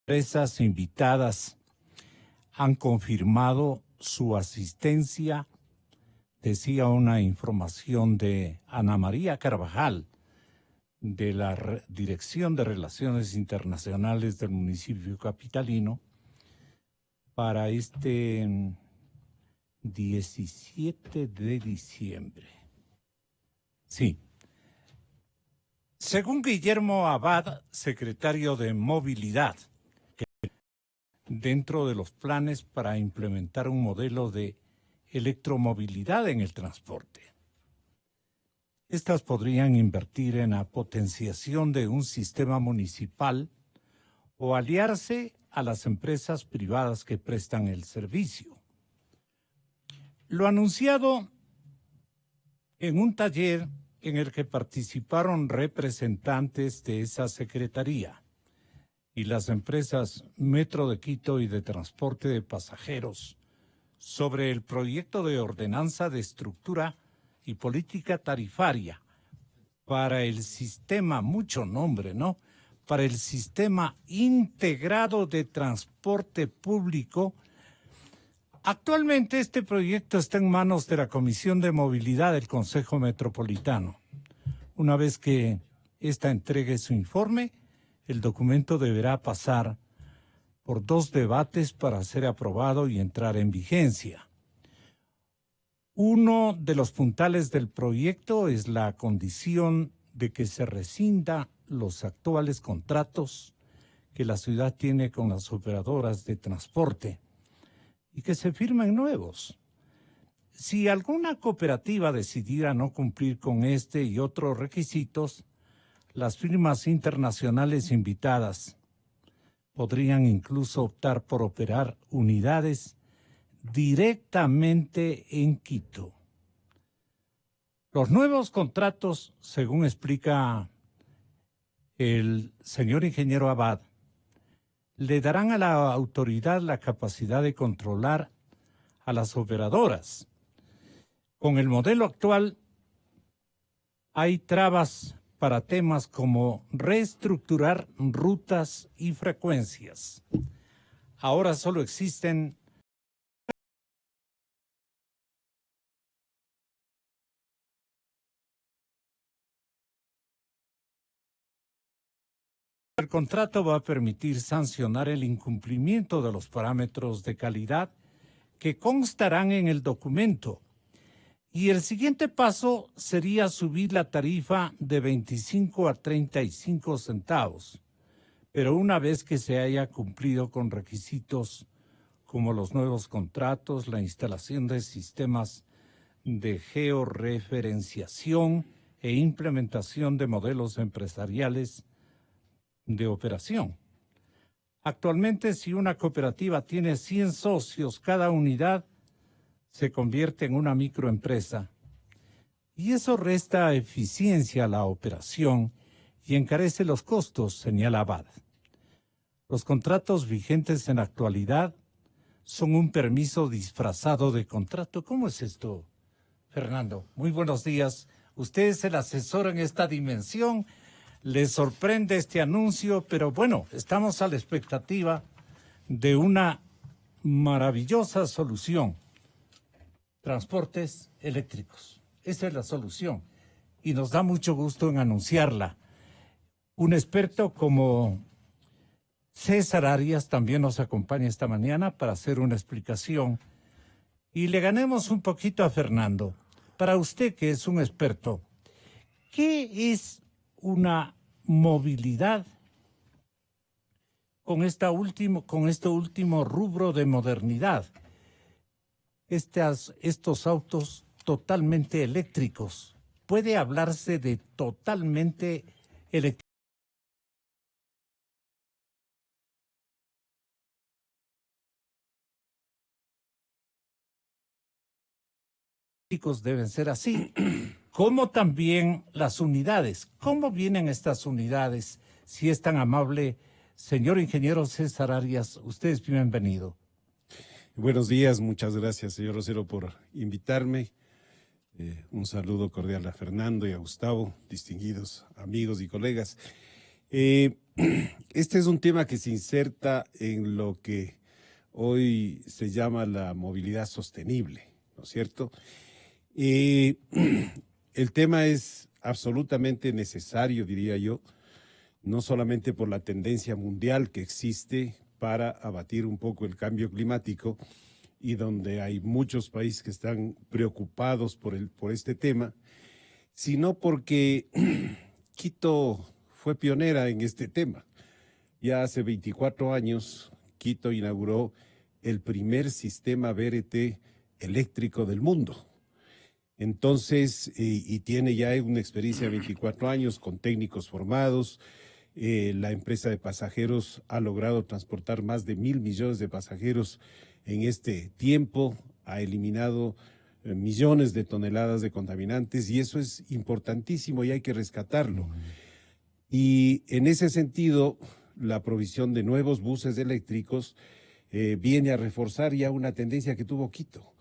empresas invitadas han confirmado su asistencia, decía una información de Ana María Carvajal, de la Dirección de Relaciones Internacionales del municipio capitalino, para este 17 de diciembre. Sí. Según Guillermo Abad, secretario de Movilidad, dentro de los planes para implementar un modelo de electromovilidad en el transporte. Estas podrían invertir en la potenciación de un sistema municipal o aliarse a las empresas privadas que prestan el servicio. Lo anunciado en un taller en el que participaron representantes de esa secretaría y las empresas Metro de Quito y de Transporte de Pasajeros sobre el proyecto de ordenanza de estructura y política tarifaria para el sistema, mucho nombre, ¿no? Para el sistema integrado de transporte público. Actualmente este proyecto está en manos de la Comisión de Movilidad del Consejo Metropolitano. Una vez que ésta entregue su informe, el documento deberá pasar por 2 debates para ser aprobado y entrar en vigencia. Uno de los puntales del proyecto es la condición de que se rescinda los actuales contratos que la ciudad tiene con las operadoras de transporte y que se firmen nuevos. Si alguna cooperativa decidiera no cumplir con este y otros requisitos, las firmas internacionales invitadas podrían incluso optar por operar unidades directamente en Quito. Los nuevos contratos, según explica el señor ingeniero Abad, le darán a la autoridad la capacidad de controlar a las operadoras. Con el modelo actual hay trabas para temas como reestructurar rutas y frecuencias. Ahora solo existen el contrato va a permitir sancionar el incumplimiento de los parámetros de calidad que constarán en el documento. Y el siguiente paso sería subir la tarifa de 25 a 35 centavos. Pero una vez que se haya cumplido con requisitos como los nuevos contratos, la instalación de sistemas de georreferenciación e implementación de modelos empresariales de operación. Actualmente, si una cooperativa tiene 100 socios, cada unidad se convierte en una microempresa. Y eso resta eficiencia a la operación y encarece los costos, señala Abad. Los contratos vigentes en la actualidad son un permiso disfrazado de contrato. ¿Cómo es esto, Fernando? Muy buenos días. Usted es el asesor en esta dimensión. Le sorprende este anuncio, pero bueno, estamos a la expectativa de una maravillosa solución. Transportes eléctricos. Esa es la solución. Y nos da mucho gusto en anunciarla. Un experto como César Arias también nos acompaña esta mañana para hacer una explicación. Y le ganemos un poquito a Fernando. Para usted, que es un experto, ¿qué es una movilidad con este último rubro de modernidad? Estos autos totalmente eléctricos. ¿Puede hablarse de totalmente eléctricos? Deben ser así, como también las unidades. ¿Cómo vienen estas unidades? Si es tan amable, señor ingeniero César Arias, usted es bienvenido. Buenos días, muchas gracias, señor Rosero, por invitarme. Un saludo cordial a Fernando y a Gustavo, distinguidos amigos y colegas. este es un tema que se inserta en lo que hoy se llama la movilidad sostenible, ¿no es cierto? Y el tema es absolutamente necesario, diría yo, no solamente por la tendencia mundial que existe para abatir un poco el cambio climático y donde hay muchos países que están preocupados por este tema, sino porque Quito fue pionera en este tema. Ya hace 24 años, Quito inauguró el primer sistema BRT eléctrico del mundo. Entonces, y tiene ya una experiencia de 24 años con técnicos formados. La empresa de pasajeros ha logrado transportar más de 1.000 millones de pasajeros en este tiempo, ha eliminado millones de toneladas de contaminantes y eso es importantísimo y hay que rescatarlo. Y en ese sentido, la provisión de nuevos buses eléctricos viene a reforzar ya una tendencia que tuvo Quito.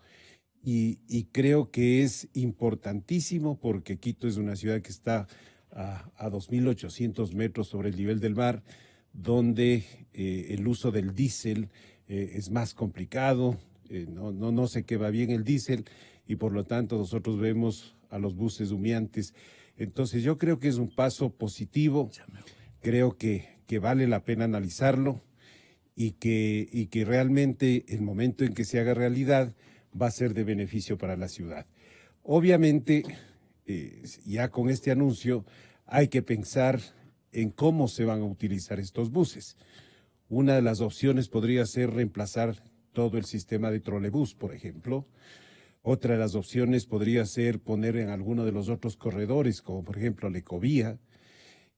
Y creo que es importantísimo porque Quito es una ciudad que está a 2.800 metros sobre el nivel del mar, donde el uso del diésel es más complicado, no se quema bien el diésel y por lo tanto nosotros vemos a los buses humeantes. Entonces yo creo que es un paso positivo, creo que vale la pena analizarlo y que realmente el momento en que se haga realidad va a ser de beneficio para la ciudad. Obviamente, ya con este anuncio hay que pensar en cómo se van a utilizar estos buses. Una de las opciones podría ser reemplazar todo el sistema de trolebús, por ejemplo. Otra de las opciones podría ser poner en alguno de los otros corredores, como por ejemplo la Ecovía,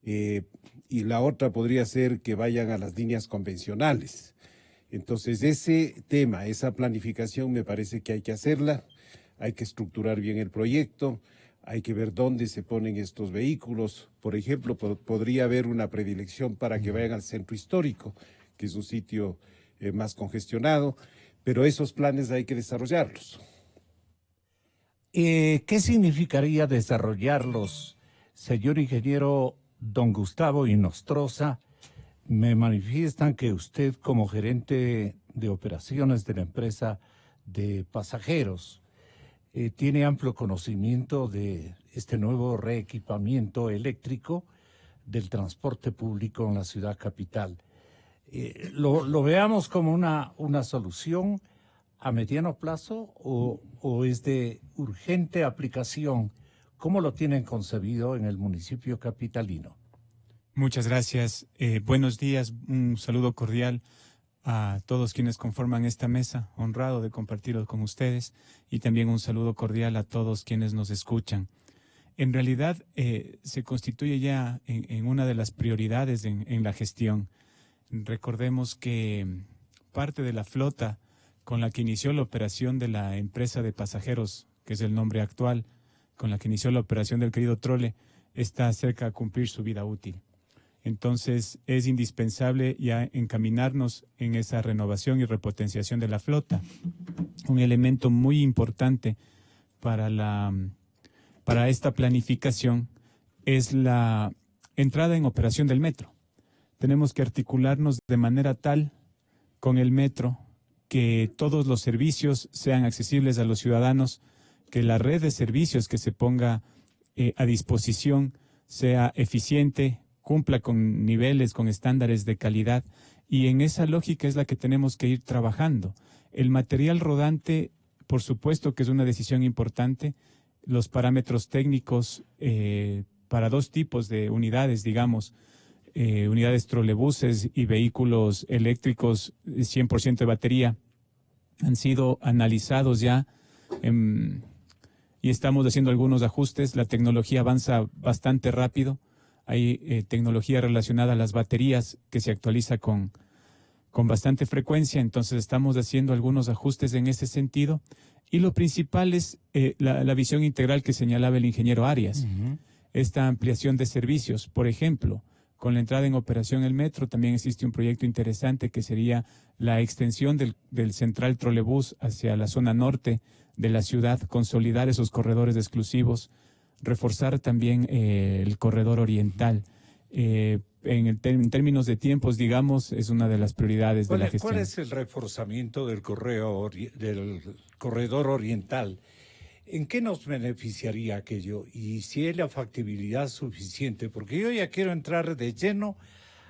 y la otra podría ser que vayan a las líneas convencionales. Entonces, ese tema, esa planificación me parece que hay que hacerla, hay que estructurar bien el proyecto, hay que ver dónde se ponen estos vehículos. Por ejemplo, podría haber una predilección para que vayan al centro histórico, que es un sitio más congestionado, pero esos planes hay que desarrollarlos. ¿Qué significaría desarrollarlos, señor ingeniero don Gustavo Inostroza? Me manifiestan que usted, como gerente de operaciones de la empresa de pasajeros, tiene amplio conocimiento de este nuevo reequipamiento eléctrico del transporte público en la ciudad capital. ¿Lo veamos como una solución a mediano plazo o es de urgente aplicación? ¿Cómo lo tienen concebido en el municipio capitalino? Muchas gracias. Buenos días. Un saludo cordial a todos quienes conforman esta mesa, honrado de compartirlo con ustedes, y también un saludo cordial a todos quienes nos escuchan. En realidad, se constituye ya en una de las prioridades en la gestión. Recordemos que parte de la flota con la que inició la operación de la empresa de pasajeros, que es el nombre actual, con la que inició la operación del querido Trole, está cerca de cumplir su vida útil. Entonces, es indispensable ya encaminarnos en esa renovación y repotenciación de la flota. Un elemento muy importante para esta planificación es la entrada en operación del metro. Tenemos que articularnos de manera tal con el metro que todos los servicios sean accesibles a los ciudadanos, que la red de servicios que se ponga a disposición sea eficiente, cumpla con niveles, con estándares de calidad, y en esa lógica es la que tenemos que ir trabajando. El material rodante, por supuesto que es una decisión importante, los parámetros técnicos para dos tipos de unidades, digamos, unidades trolebuses y vehículos eléctricos 100% de batería, han sido analizados ya y estamos haciendo algunos ajustes. La tecnología avanza bastante rápido. Hay tecnología relacionada a las baterías que se actualiza con bastante frecuencia, entonces estamos haciendo algunos ajustes en ese sentido. Y lo principal es la visión integral que señalaba el ingeniero Arias. Esta ampliación de servicios, por ejemplo, con la entrada en operación el metro, también existe un proyecto interesante que sería la extensión del central trolebús hacia la zona norte de la ciudad, consolidar esos corredores exclusivos, reforzar también el corredor oriental. en términos de tiempos, digamos, es una de las prioridades de la gestión. ¿Cuál es el reforzamiento del del corredor oriental? ¿En qué nos beneficiaría aquello? Y si hay la factibilidad suficiente, porque yo ya quiero entrar de lleno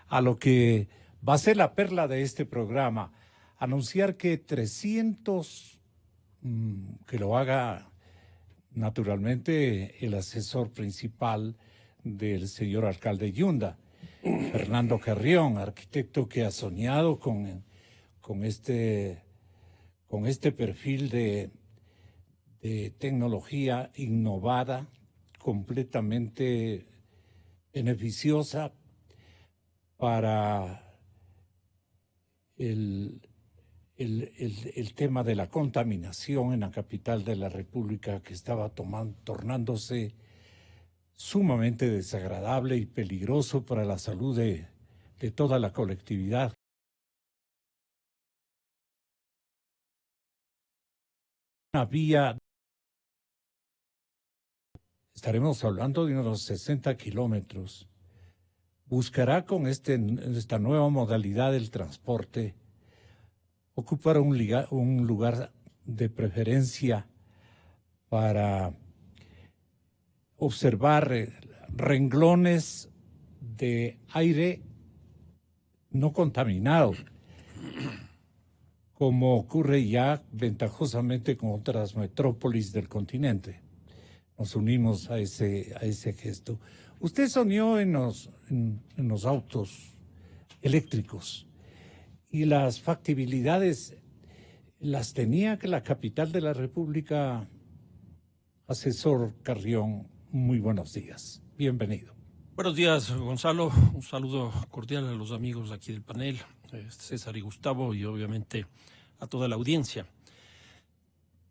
a lo que va a ser la perla de este programa, anunciar que 300, que lo haga naturalmente el asesor principal del señor alcalde Yunda, Fernando Carrión, arquitecto que ha soñado con este perfil de tecnología innovada, completamente beneficiosa para el tema de la contaminación en la capital de la República, que estaba tornándose sumamente desagradable y peligroso para la salud de toda la colectividad. Una vía, estaremos hablando de unos 60 kilómetros, buscará con esta nueva modalidad del transporte ocupar un lugar de preferencia para observar renglones de aire no contaminado, como ocurre ya ventajosamente con otras metrópolis del continente. Nos unimos a ese gesto. Usted soñó en los autos eléctricos y las factibilidades las tenía que la capital de la República. Asesor Carrión, muy buenos días. Bienvenido. Buenos días, Gonzalo. Un saludo cordial a los amigos aquí del panel, César y Gustavo, y obviamente a toda la audiencia.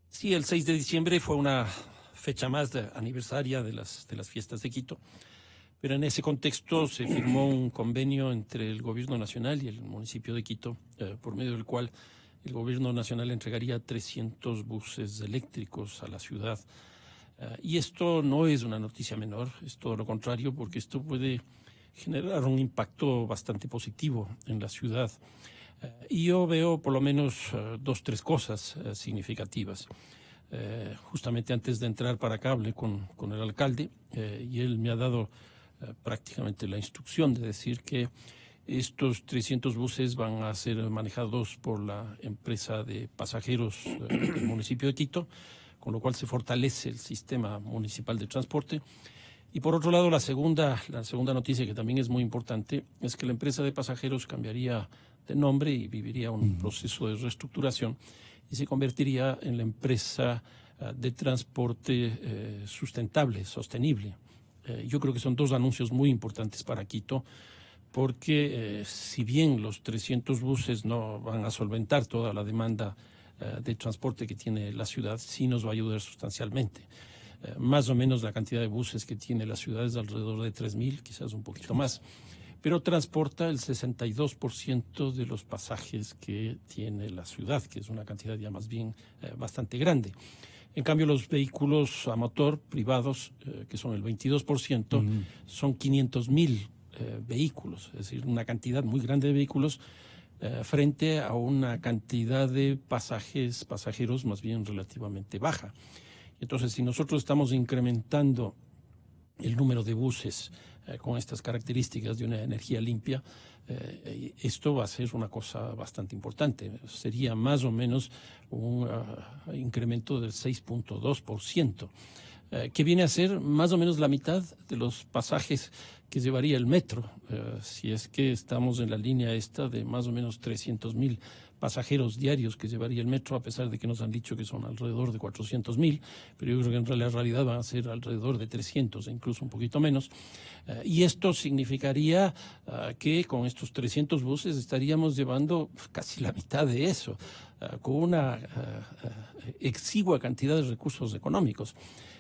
Sí, el 6 de diciembre fue una fecha más aniversaria de las fiestas de Quito, pero en ese contexto se firmó un convenio entre el Gobierno Nacional y el municipio de Quito, por medio del cual el Gobierno Nacional entregaría 300 buses eléctricos a la ciudad. Y esto no es una noticia menor, es todo lo contrario, porque esto puede generar un impacto bastante positivo en la ciudad. Y yo veo por lo menos tres cosas significativas. Justamente antes de entrar para acá hablé con el alcalde y él me ha dado prácticamente la instrucción de decir que estos 300 buses van a ser manejados por la empresa de pasajeros del municipio de Quito, con lo cual se fortalece el sistema municipal de transporte. Y por otro lado, la segunda noticia, que también es muy importante, es que la empresa de pasajeros cambiaría de nombre y viviría un proceso de reestructuración y se convertiría en la empresa de transporte sustentable, sostenible. Yo creo que son dos anuncios muy importantes para Quito, porque si bien los 300 buses no van a solventar toda la demanda de transporte que tiene la ciudad, sí nos va a ayudar sustancialmente. Más o menos la cantidad de buses que tiene la ciudad es alrededor de 3.000, quizás un poquito más, pero transporta el 62% de los pasajes que tiene la ciudad, que es una cantidad ya más bien bastante grande. En cambio, los vehículos a motor privados, que son el 22%, son 500.000 vehículos, es decir, una cantidad muy grande de vehículos frente a una cantidad de pasajeros más bien relativamente baja. Entonces, si nosotros estamos incrementando el número de buses con estas características de una energía limpia, esto va a ser una cosa bastante importante. Sería más o menos un incremento del 6.2%, que viene a ser más o menos la mitad de los pasajes que llevaría el metro, si es que estamos en la línea esta de más o menos 300.000 pasajeros diarios que llevaría el metro, a pesar de que nos han dicho que son alrededor de 400.000, pero yo creo que en la realidad van a ser alrededor de 300, incluso un poquito menos. Y esto significaría que con estos 300 buses estaríamos llevando casi la mitad de eso, con una exigua cantidad de recursos económicos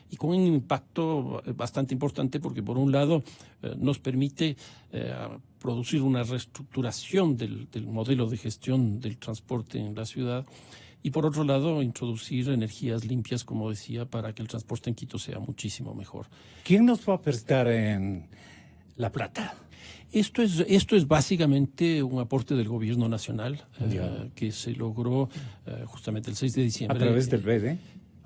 y con un impacto bastante importante, porque por un lado nos permite producir una reestructuración del modelo de gestión del transporte en la ciudad, y por otro lado introducir energías limpias, como decía, para que el transporte en Quito sea muchísimo mejor. ¿Quién nos va a prestar en La Plata? Esto es básicamente un aporte del gobierno nacional que se logró justamente el 6 de diciembre. A través del BEDE.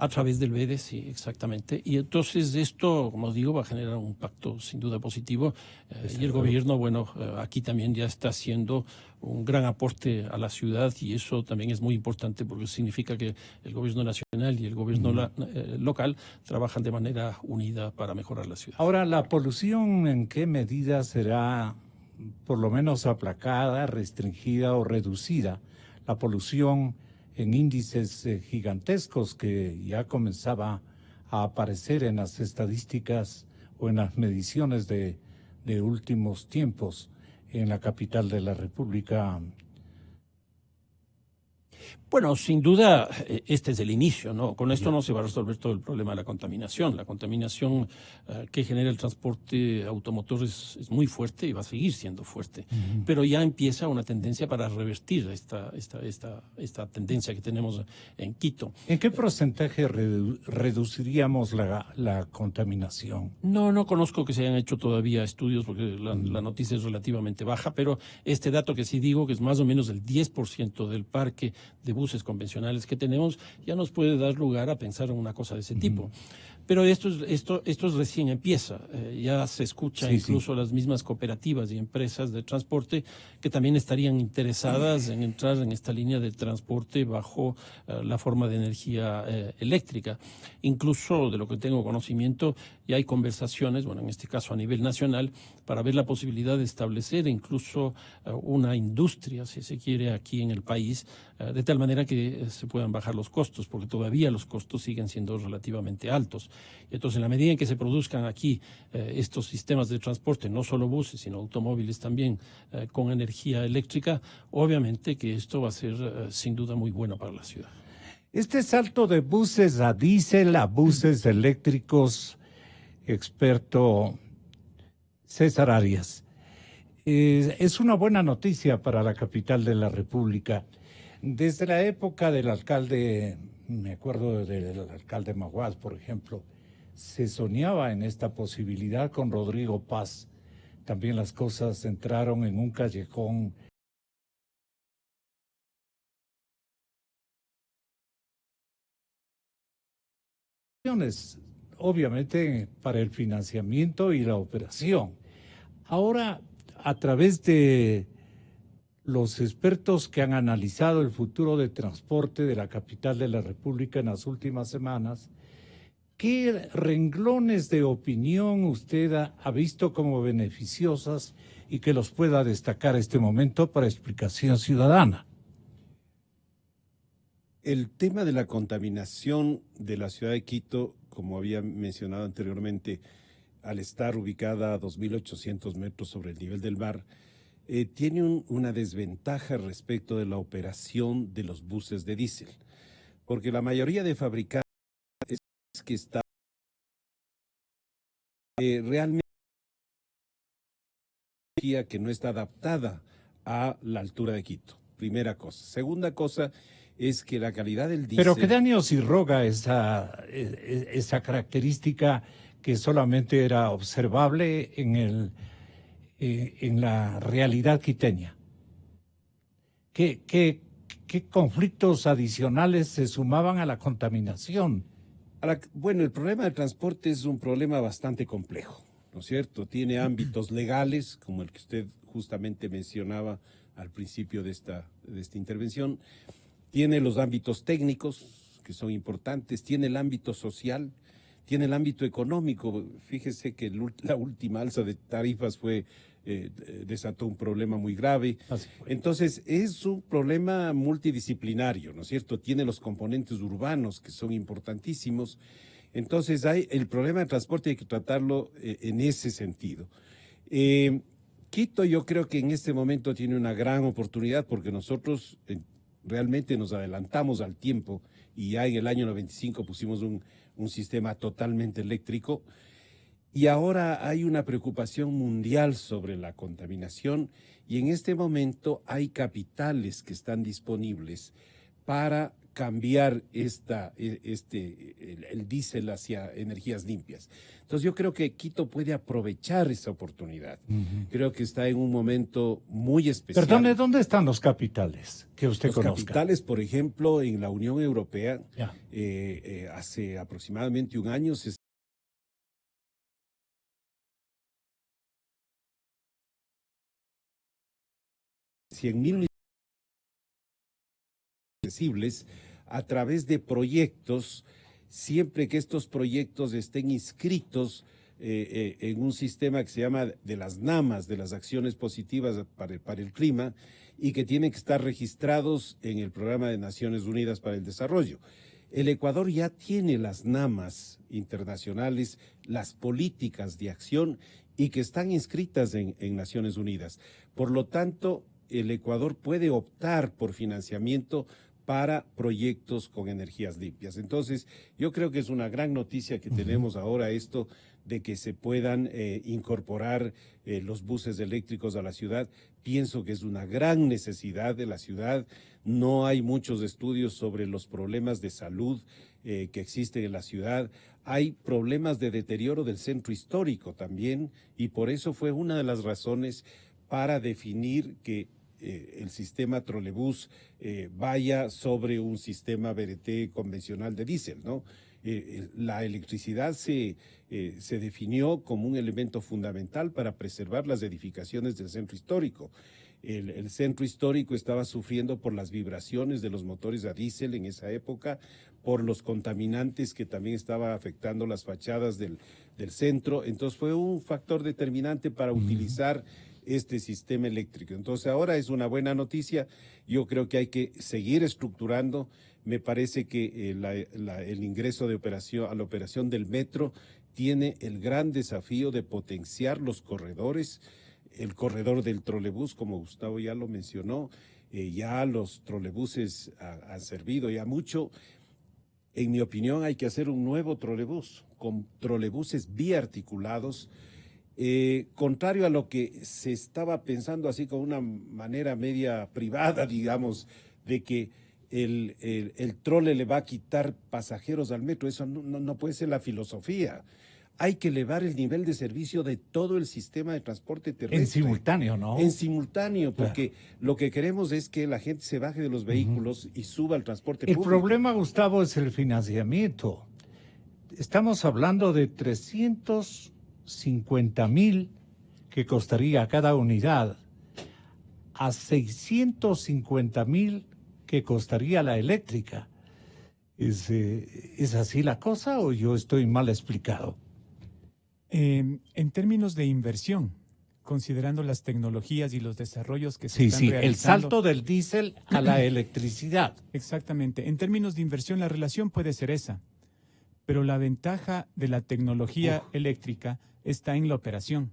A través del BEDE, sí, exactamente. Y entonces esto, como digo, va a generar un impacto sin duda positivo. Y el gobierno, bueno, aquí también ya está haciendo un gran aporte a la ciudad y eso también es muy importante porque significa que el gobierno nacional y el gobierno local trabajan de manera unida para mejorar la ciudad. Ahora, ¿la polución en qué medida será por lo menos aplacada, restringida o reducida? La polución en índices gigantescos que ya comenzaba a aparecer en las estadísticas o en las mediciones de últimos tiempos en la capital de la República. Bueno, sin duda, este es el inicio, ¿no? Con esto no se va a resolver todo el problema de la contaminación. La contaminación que genera el transporte automotor es muy fuerte y va a seguir siendo fuerte. Pero ya empieza una tendencia para revertir esta tendencia que tenemos en Quito. ¿En qué porcentaje reduciríamos la contaminación? No conozco que se hayan hecho todavía estudios porque la noticia es relativamente baja, pero este dato que sí digo, que es más o menos el 10% del parque de buses convencionales que tenemos, ya nos puede dar lugar a pensar en una cosa de ese tipo. Pero esto recién empieza. Ya se escucha incluso las mismas cooperativas y empresas de transporte que también estarían interesadas en entrar en esta línea de transporte bajo la forma de energía eléctrica. Incluso, de lo que tengo conocimiento, ya hay conversaciones, bueno, en este caso a nivel nacional, para ver la posibilidad de establecer incluso una industria, si se quiere, aquí en el país, de tal manera que se puedan bajar los costos, porque todavía los costos siguen siendo relativamente altos. Entonces, en la medida en que se produzcan aquí estos sistemas de transporte, no solo buses, sino automóviles también con energía eléctrica, obviamente que esto va a ser sin duda muy bueno para la ciudad. Este salto de buses a diésel a buses eléctricos, experto César Arias, es una buena noticia para la capital de la República. Desde la época del alcalde, me acuerdo del alcalde Maguad, por ejemplo, se soñaba en esta posibilidad con Rodrigo Paz. También las cosas entraron en un callejón. Obviamente para el financiamiento y la operación. Ahora, a través de los expertos que han analizado el futuro de transporte de la capital de la República en las últimas semanas, ¿qué renglones de opinión usted ha visto como beneficiosas y que los pueda destacar este momento para explicación ciudadana? El tema de la contaminación de la ciudad de Quito, como había mencionado anteriormente, al estar ubicada a 2.800 metros sobre el nivel del mar, tiene una desventaja respecto de la operación de los buses de diésel, porque la mayoría de fabricantes que están realmente que no está adaptada a la altura de Quito. Primera cosa. Segunda cosa es que la calidad del diésel... Pero ¿qué daños irroga esa característica que solamente era observable en la realidad quiteña? ¿Qué conflictos adicionales se sumaban a la contaminación? Bueno, el problema del transporte es un problema bastante complejo, ¿no es cierto? Tiene ámbitos legales, como el que usted justamente mencionaba al principio de esta intervención. Tiene los ámbitos técnicos, que son importantes. Tiene el ámbito social, tiene el ámbito económico. Fíjese que la última alza de tarifas desató un problema muy grave. Entonces, es un problema multidisciplinario, ¿no es cierto? Tiene los componentes urbanos, que son importantísimos. Entonces, el problema de transporte hay que tratarlo en ese sentido. Quito, yo creo que en este momento tiene una gran oportunidad porque nosotros realmente nos adelantamos al tiempo y ya en el año 95 pusimos un sistema totalmente eléctrico. Y ahora hay una preocupación mundial sobre la contaminación y en este momento hay capitales que están disponibles para cambiar el diésel hacia energías limpias. Entonces yo creo que Quito puede aprovechar esa oportunidad. Creo que está en un momento muy especial. Perdone, ¿dónde están los capitales que usted conozca? Los capitales, por ejemplo, en la Unión Europea, Ya. hace aproximadamente un año se 100.000 accesibles a través de proyectos, siempre que estos proyectos estén inscritos en un sistema que se llama de las NAMAs, de las acciones positivas para el clima, y que tienen que estar registrados en el Programa de Naciones Unidas para el Desarrollo. El Ecuador ya tiene las NAMAs internacionales, las políticas de acción, y que están inscritas en Naciones Unidas. Por lo tanto, el Ecuador puede optar por financiamiento para proyectos con energías limpias. Entonces, yo creo que es una gran noticia que tenemos ahora esto de que se puedan incorporar los buses eléctricos a la ciudad. Pienso que es una gran necesidad de la ciudad. No hay muchos estudios sobre los problemas de salud que existen en la ciudad. Hay problemas de deterioro del centro histórico también, y por eso fue una de las razones para definir que el sistema trolebús vaya sobre un sistema VRT convencional de diésel, ¿no? La electricidad se definió como un elemento fundamental para preservar las edificaciones del centro histórico. El centro histórico estaba sufriendo por las vibraciones de los motores a diésel en esa época, por los contaminantes que también estaban afectando las fachadas del centro. Entonces fue un factor determinante para utilizar este sistema eléctrico. Entonces ahora es una buena noticia. Yo creo que hay que seguir estructurando. Me parece que el ingreso a la operación del metro tiene el gran desafío de potenciar los corredores. El corredor del trolebús, como Gustavo ya lo mencionó, ya los trolebuses han servido ya mucho. En mi opinión, hay que hacer un nuevo trolebús con trolebuses biarticulados. Contrario a lo que se estaba pensando así con una manera media privada, digamos, de que el trole le va a quitar pasajeros al metro, eso no puede ser la filosofía. Hay que elevar el nivel de servicio de todo el sistema de transporte terrestre. En simultáneo, ¿no? En simultáneo, porque lo que queremos es que la gente se baje de los vehículos y suba al transporte público. El problema, Gustavo, es el financiamiento. Estamos hablando de 350.000 que costaría cada unidad, a 650.000 que costaría la eléctrica. ¿Es así la cosa o yo estoy mal explicado? En términos de inversión, considerando las tecnologías y los desarrollos que se están realizando. El salto del diésel a la electricidad. Exactamente. En términos de inversión, la relación puede ser esa, pero la ventaja de la tecnología eléctrica está en la operación.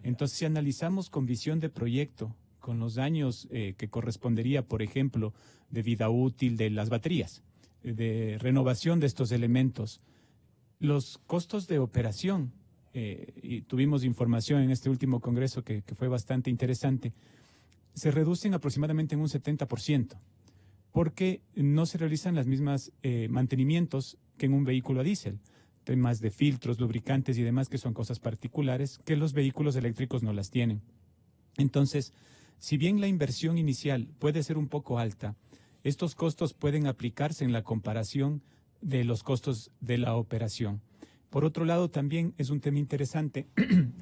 Entonces, si analizamos con visión de proyecto, con los años que correspondería, por ejemplo, de vida útil de las baterías, de renovación de estos elementos, los costos de operación, y tuvimos información en este último congreso que fue bastante interesante, se reducen aproximadamente en un 70%, porque no se realizan las mismas mantenimientos que en un vehículo a diésel, temas de filtros, lubricantes y demás, que son cosas particulares que los vehículos eléctricos no las tienen. Entonces, si bien la inversión inicial puede ser un poco alta, estos costos pueden aplicarse en la comparación de los costos de la operación. Por otro lado, también es un tema interesante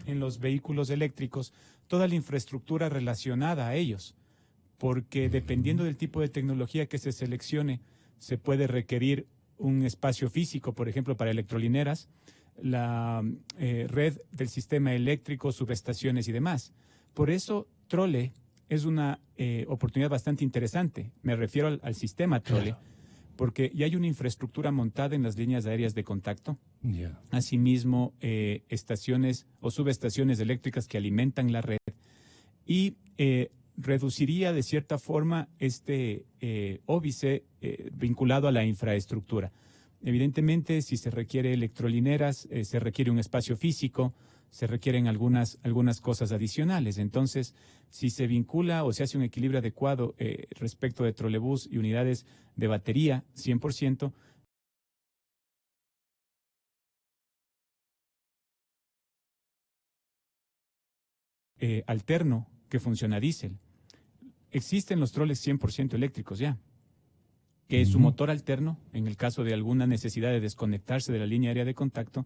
en los vehículos eléctricos, toda la infraestructura relacionada a ellos, porque dependiendo del tipo de tecnología que se seleccione, se puede requerir un espacio físico, por ejemplo, para electrolineras, la red del sistema eléctrico, subestaciones y demás. Por eso, Trole es una oportunidad bastante interesante. Me refiero al sistema Trole, porque ya hay una infraestructura montada en las líneas aéreas de contacto. Asimismo, estaciones o subestaciones eléctricas que alimentan la red y reduciría de cierta forma este óbice vinculado a la infraestructura. Evidentemente, si se requiere electrolineras, se requiere un espacio físico, se requieren algunas cosas adicionales. Entonces, si se vincula o se hace un equilibrio adecuado respecto de trolebús y unidades de batería, 100%, alterno que funciona a diésel. Existen los troles 100% eléctricos ya, que su motor alterno, en el caso de alguna necesidad de desconectarse de la línea aérea de contacto,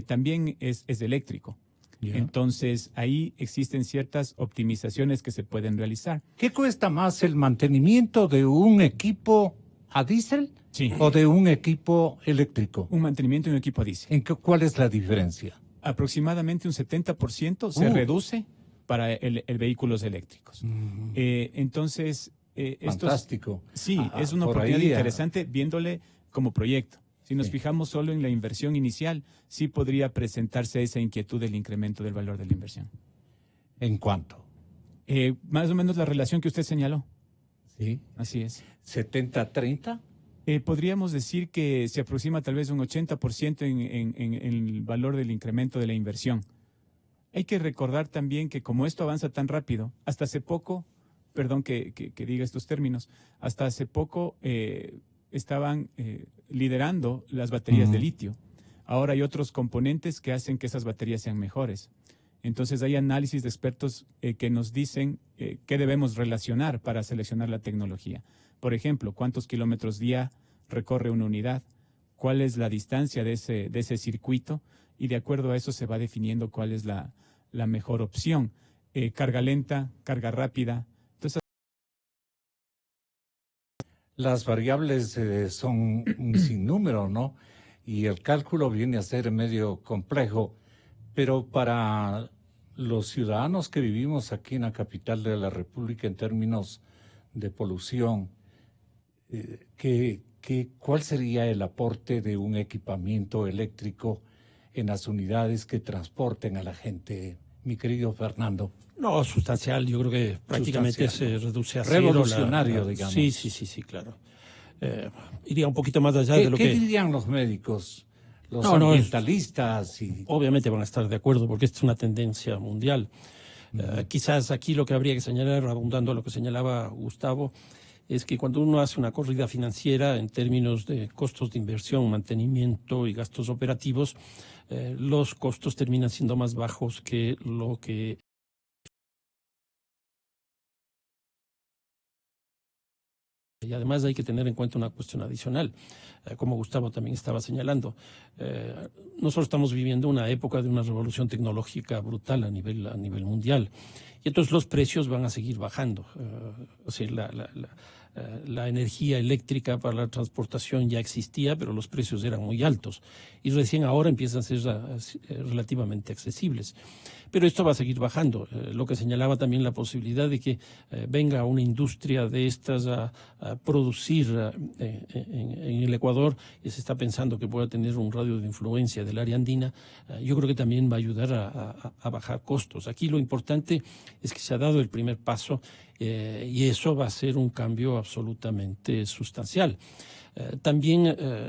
también es eléctrico. Entonces, ahí existen ciertas optimizaciones que se pueden realizar. ¿Qué cuesta más, el mantenimiento de un equipo a diésel Sí. o de un equipo eléctrico? Un mantenimiento de un equipo a diésel. ¿Cuál es la diferencia? Aproximadamente un 70% se reduce para vehículos eléctricos. Entonces, Fantástico. Sí, es una por oportunidad ahí, interesante viéndole como proyecto. Si nos fijamos solo en la inversión inicial, sí podría presentarse esa inquietud del incremento del valor de la inversión. ¿En cuánto? Más o menos la relación que usted señaló. Sí. Así es. ¿70-30? Podríamos decir que se aproxima tal vez un 80% en el valor del incremento de la inversión. Hay que recordar también que como esto avanza tan rápido, hasta hace poco, perdón que diga estos términos, hasta hace poco estaban liderando las baterías de litio. Ahora hay otros componentes que hacen que esas baterías sean mejores. Entonces hay análisis de expertos que nos dicen qué debemos relacionar para seleccionar la tecnología. Por ejemplo, cuántos kilómetros día recorre una unidad, cuál es la distancia de ese circuito, y de acuerdo a eso se va definiendo cuál es la mejor opción. Carga lenta, carga rápida. Entonces, las variables son un sinnúmero, ¿no? Y el cálculo viene a ser medio complejo, pero para los ciudadanos que vivimos aquí en la capital de la República en términos de polución, ¿cuál sería el aporte de un equipamiento eléctrico en las unidades que transporten a la gente, mi querido Fernando? No, sustancial. Yo creo que prácticamente se reduce a cero. Revolucionario, digamos. Sí, claro. Iría un poquito más allá de lo ¿Qué que... dirían los médicos, los No, ambientalistas? Obviamente van a estar de acuerdo porque esta es una tendencia mundial. Quizás aquí lo que habría que señalar, abundando a lo que señalaba Gustavo, es que cuando uno hace una corrida financiera en términos de costos de inversión, mantenimiento y gastos operativos, los costos terminan siendo más bajos que lo que... Y además hay que tener en cuenta una cuestión adicional, como Gustavo también estaba señalando. Nosotros estamos viviendo una época de una revolución tecnológica brutal a nivel mundial. Y entonces los precios van a seguir bajando. O sea, la energía eléctrica para la transportación ya existía, pero los precios eran muy altos. Y recién ahora empiezan a ser relativamente accesibles. Pero esto va a seguir bajando. Lo que señalaba también la posibilidad de que venga una industria de estas a producir en el Ecuador, y se está pensando que pueda tener un radio de influencia del área andina, yo creo que también va a ayudar a bajar costos. Aquí lo importante es que se ha dado el primer paso y eso va a ser un cambio absolutamente sustancial. También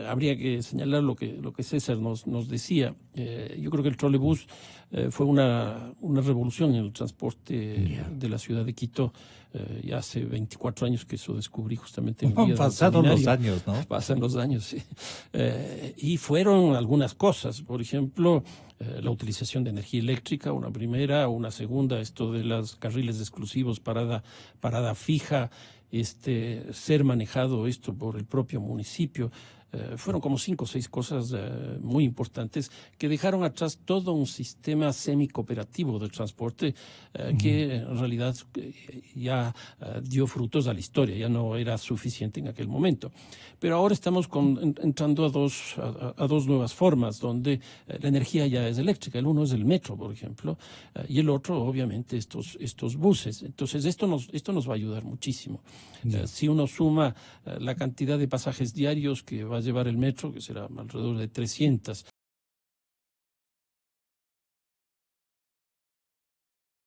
habría que señalar lo que César nos decía. Yo creo que el trolebús fue una revolución en el transporte de la ciudad de Quito. Ya hace 24 años que eso descubrí justamente en el día del Pasaron los seminario. años, ¿no? Pasan los años, sí. Y fueron algunas cosas. Por ejemplo, la utilización de energía eléctrica, una primera, una segunda, esto de los carriles exclusivos, parada fija, ser manejado esto por el propio municipio. Fueron como 5 o 6 cosas muy importantes que dejaron atrás todo un sistema semicooperativo de transporte que en realidad ya dio frutos a la historia, ya no era suficiente en aquel momento. Pero ahora estamos entrando a dos nuevas formas, donde la energía ya es eléctrica. El uno es el metro, por ejemplo, y el otro, obviamente, estos buses. Entonces, esto nos va a ayudar muchísimo. Si uno suma la cantidad de pasajes diarios que va a llevar el metro, que será alrededor de 300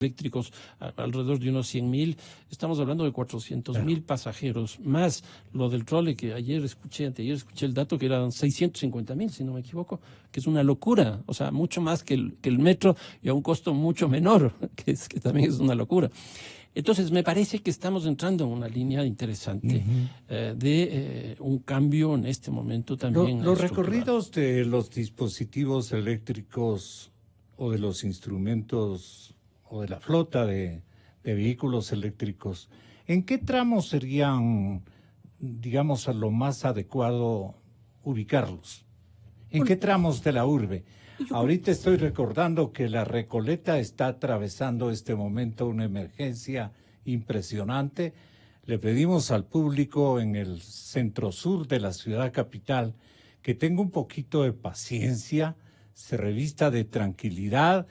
eléctricos alrededor de unos 100.000, estamos hablando de 400.000 pasajeros, más lo del trole que anteayer escuché el dato que eran 650.000, si no me equivoco, que es una locura, o sea, mucho más que el metro y a un costo mucho menor, que también es una locura. Entonces, me parece que estamos entrando en una línea interesante de un cambio en este momento también. Los estructural. recorridos de los dispositivos eléctricos o de los instrumentos o de la flota de vehículos eléctricos, ¿en qué tramos serían, digamos, a lo más adecuado ubicarlos? ¿En qué tramos de la urbe? Ahorita estoy recordando que la Recoleta está atravesando este momento una emergencia impresionante. Le pedimos al público en el centro sur de la ciudad capital que tenga un poquito de paciencia, se revista de tranquilidad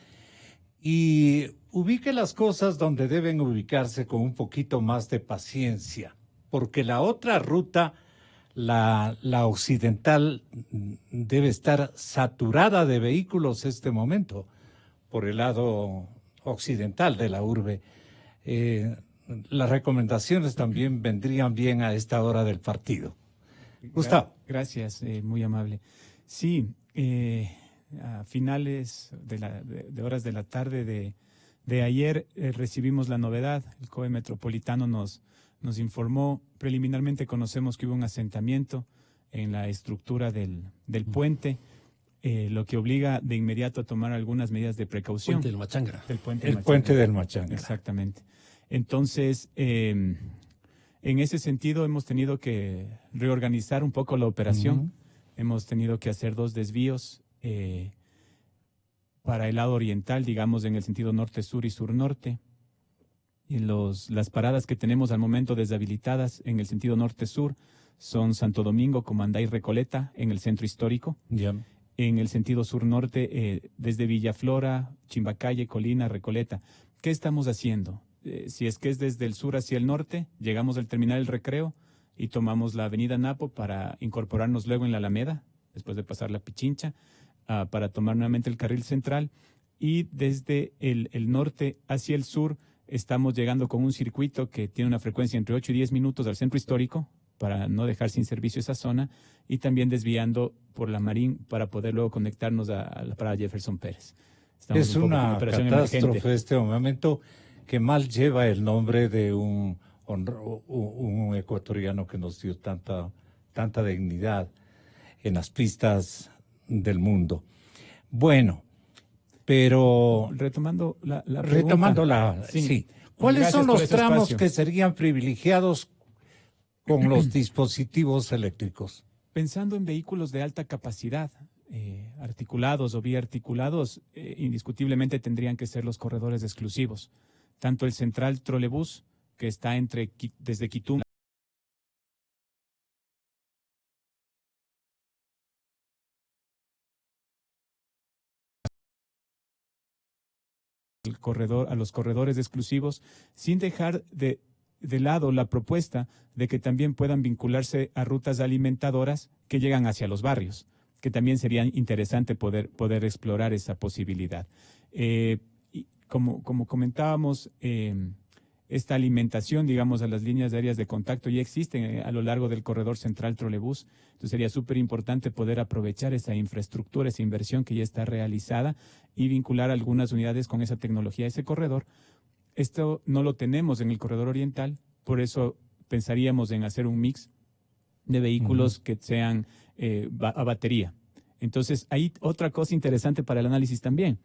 y ubique las cosas donde deben ubicarse con un poquito más de paciencia, porque la otra ruta, la occidental, debe estar saturada de vehículos este momento por el lado occidental de la urbe. Las recomendaciones también vendrían bien a esta hora del partido. Gustavo. Gracias, muy amable. Sí, a finales de horas de la tarde de ayer recibimos la novedad. El COE Metropolitano nos informó, preliminarmente conocemos que hubo un asentamiento en la estructura del puente, lo que obliga de inmediato a tomar algunas medidas de precaución. Puente del Machangra. Puente del Machangra. Exactamente. Entonces, en ese sentido hemos tenido que reorganizar un poco la operación. Hemos tenido que hacer 2 desvíos para el lado oriental, digamos en el sentido norte-sur y sur-norte. Y las paradas que tenemos al momento deshabilitadas en el sentido norte-sur son Santo Domingo, Comandá y Recoleta en el centro histórico. Ya. En el sentido sur-norte, desde Villaflora, Chimbacalle, Colina, Recoleta. ¿Qué estamos haciendo? Si es que es desde el sur hacia el norte, llegamos al terminal El Recreo y tomamos la avenida Napo para incorporarnos luego en la Alameda, después de pasar la Pichincha, para tomar nuevamente el carril central. Y desde el norte hacia el sur, estamos llegando con un circuito que tiene una frecuencia entre 8 y 10 minutos al centro histórico para no dejar sin servicio esa zona y también desviando por la Marín para poder luego conectarnos a la parada Jefferson Pérez. Estamos Es una catástrofe emergente. este momento que mal lleva el nombre de un ecuatoriano que nos dio tanta dignidad en las pistas del mundo. Bueno, pero retomando la pregunta. Sí. ¿Cuáles Gracias son por los ese tramos espacio. que serían privilegiados con los dispositivos eléctricos? Pensando en vehículos de alta capacidad, articulados o biarticulados, indiscutiblemente tendrían que ser los corredores exclusivos. Tanto el central trolebús, que está desde Quito a los corredores exclusivos, sin dejar de lado la propuesta de que también puedan vincularse a rutas alimentadoras que llegan hacia los barrios, que también sería interesante poder explorar esa posibilidad. Y como comentábamos, esta alimentación, digamos, a las líneas aéreas de contacto ya existen a lo largo del corredor central trolebús. Entonces sería súper importante poder aprovechar esa infraestructura, esa inversión que ya está realizada y vincular algunas unidades con esa tecnología, ese corredor. Esto no lo tenemos en el corredor oriental, por eso pensaríamos en hacer un mix de vehículos que sean a batería. Entonces, hay otra cosa interesante para el análisis también,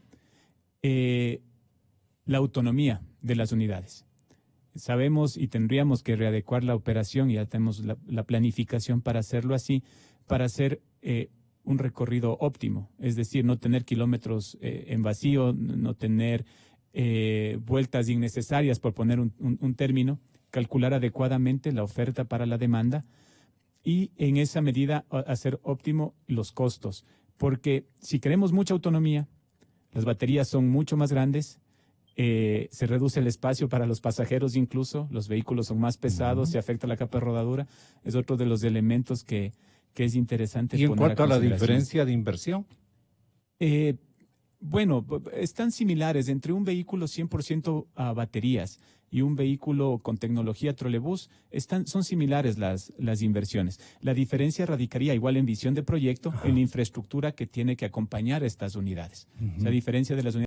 la autonomía de las unidades. Sabemos y tendríamos que readecuar la operación, y ya tenemos la planificación para hacerlo así, para hacer un recorrido óptimo, es decir, no tener kilómetros en vacío, no tener vueltas innecesarias, por poner un término, calcular adecuadamente la oferta para la demanda y en esa medida hacer óptimo los costos, porque si queremos mucha autonomía, las baterías son mucho más grandes, se reduce el espacio para los pasajeros incluso, los vehículos son más pesados, se afecta la capa de rodadura, es otro de los elementos que es interesante. ¿Y en cuanto a la diferencia de inversión? Bueno, están similares entre un vehículo 100% a baterías y un vehículo con tecnología trolebús. Son similares las inversiones. La diferencia radicaría igual en visión de proyecto, en la infraestructura que tiene que acompañar estas unidades. O sea, a diferencia de las unidades,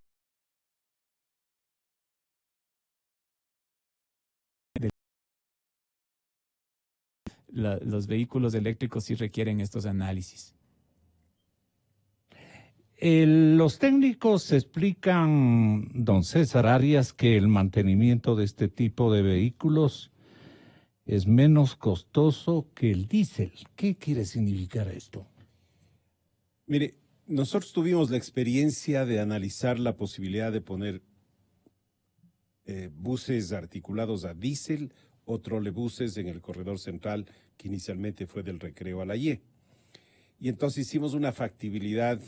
los vehículos eléctricos sí requieren estos análisis. Los técnicos explican, don César Arias, que el mantenimiento de este tipo de vehículos es menos costoso que el diésel. ¿Qué quiere significar esto? Mire, nosotros tuvimos la experiencia de analizar la posibilidad de poner buses articulados a diésel o trolebuses en el corredor central, que inicialmente fue del Recreo a la Y. Y entonces hicimos una factibilidad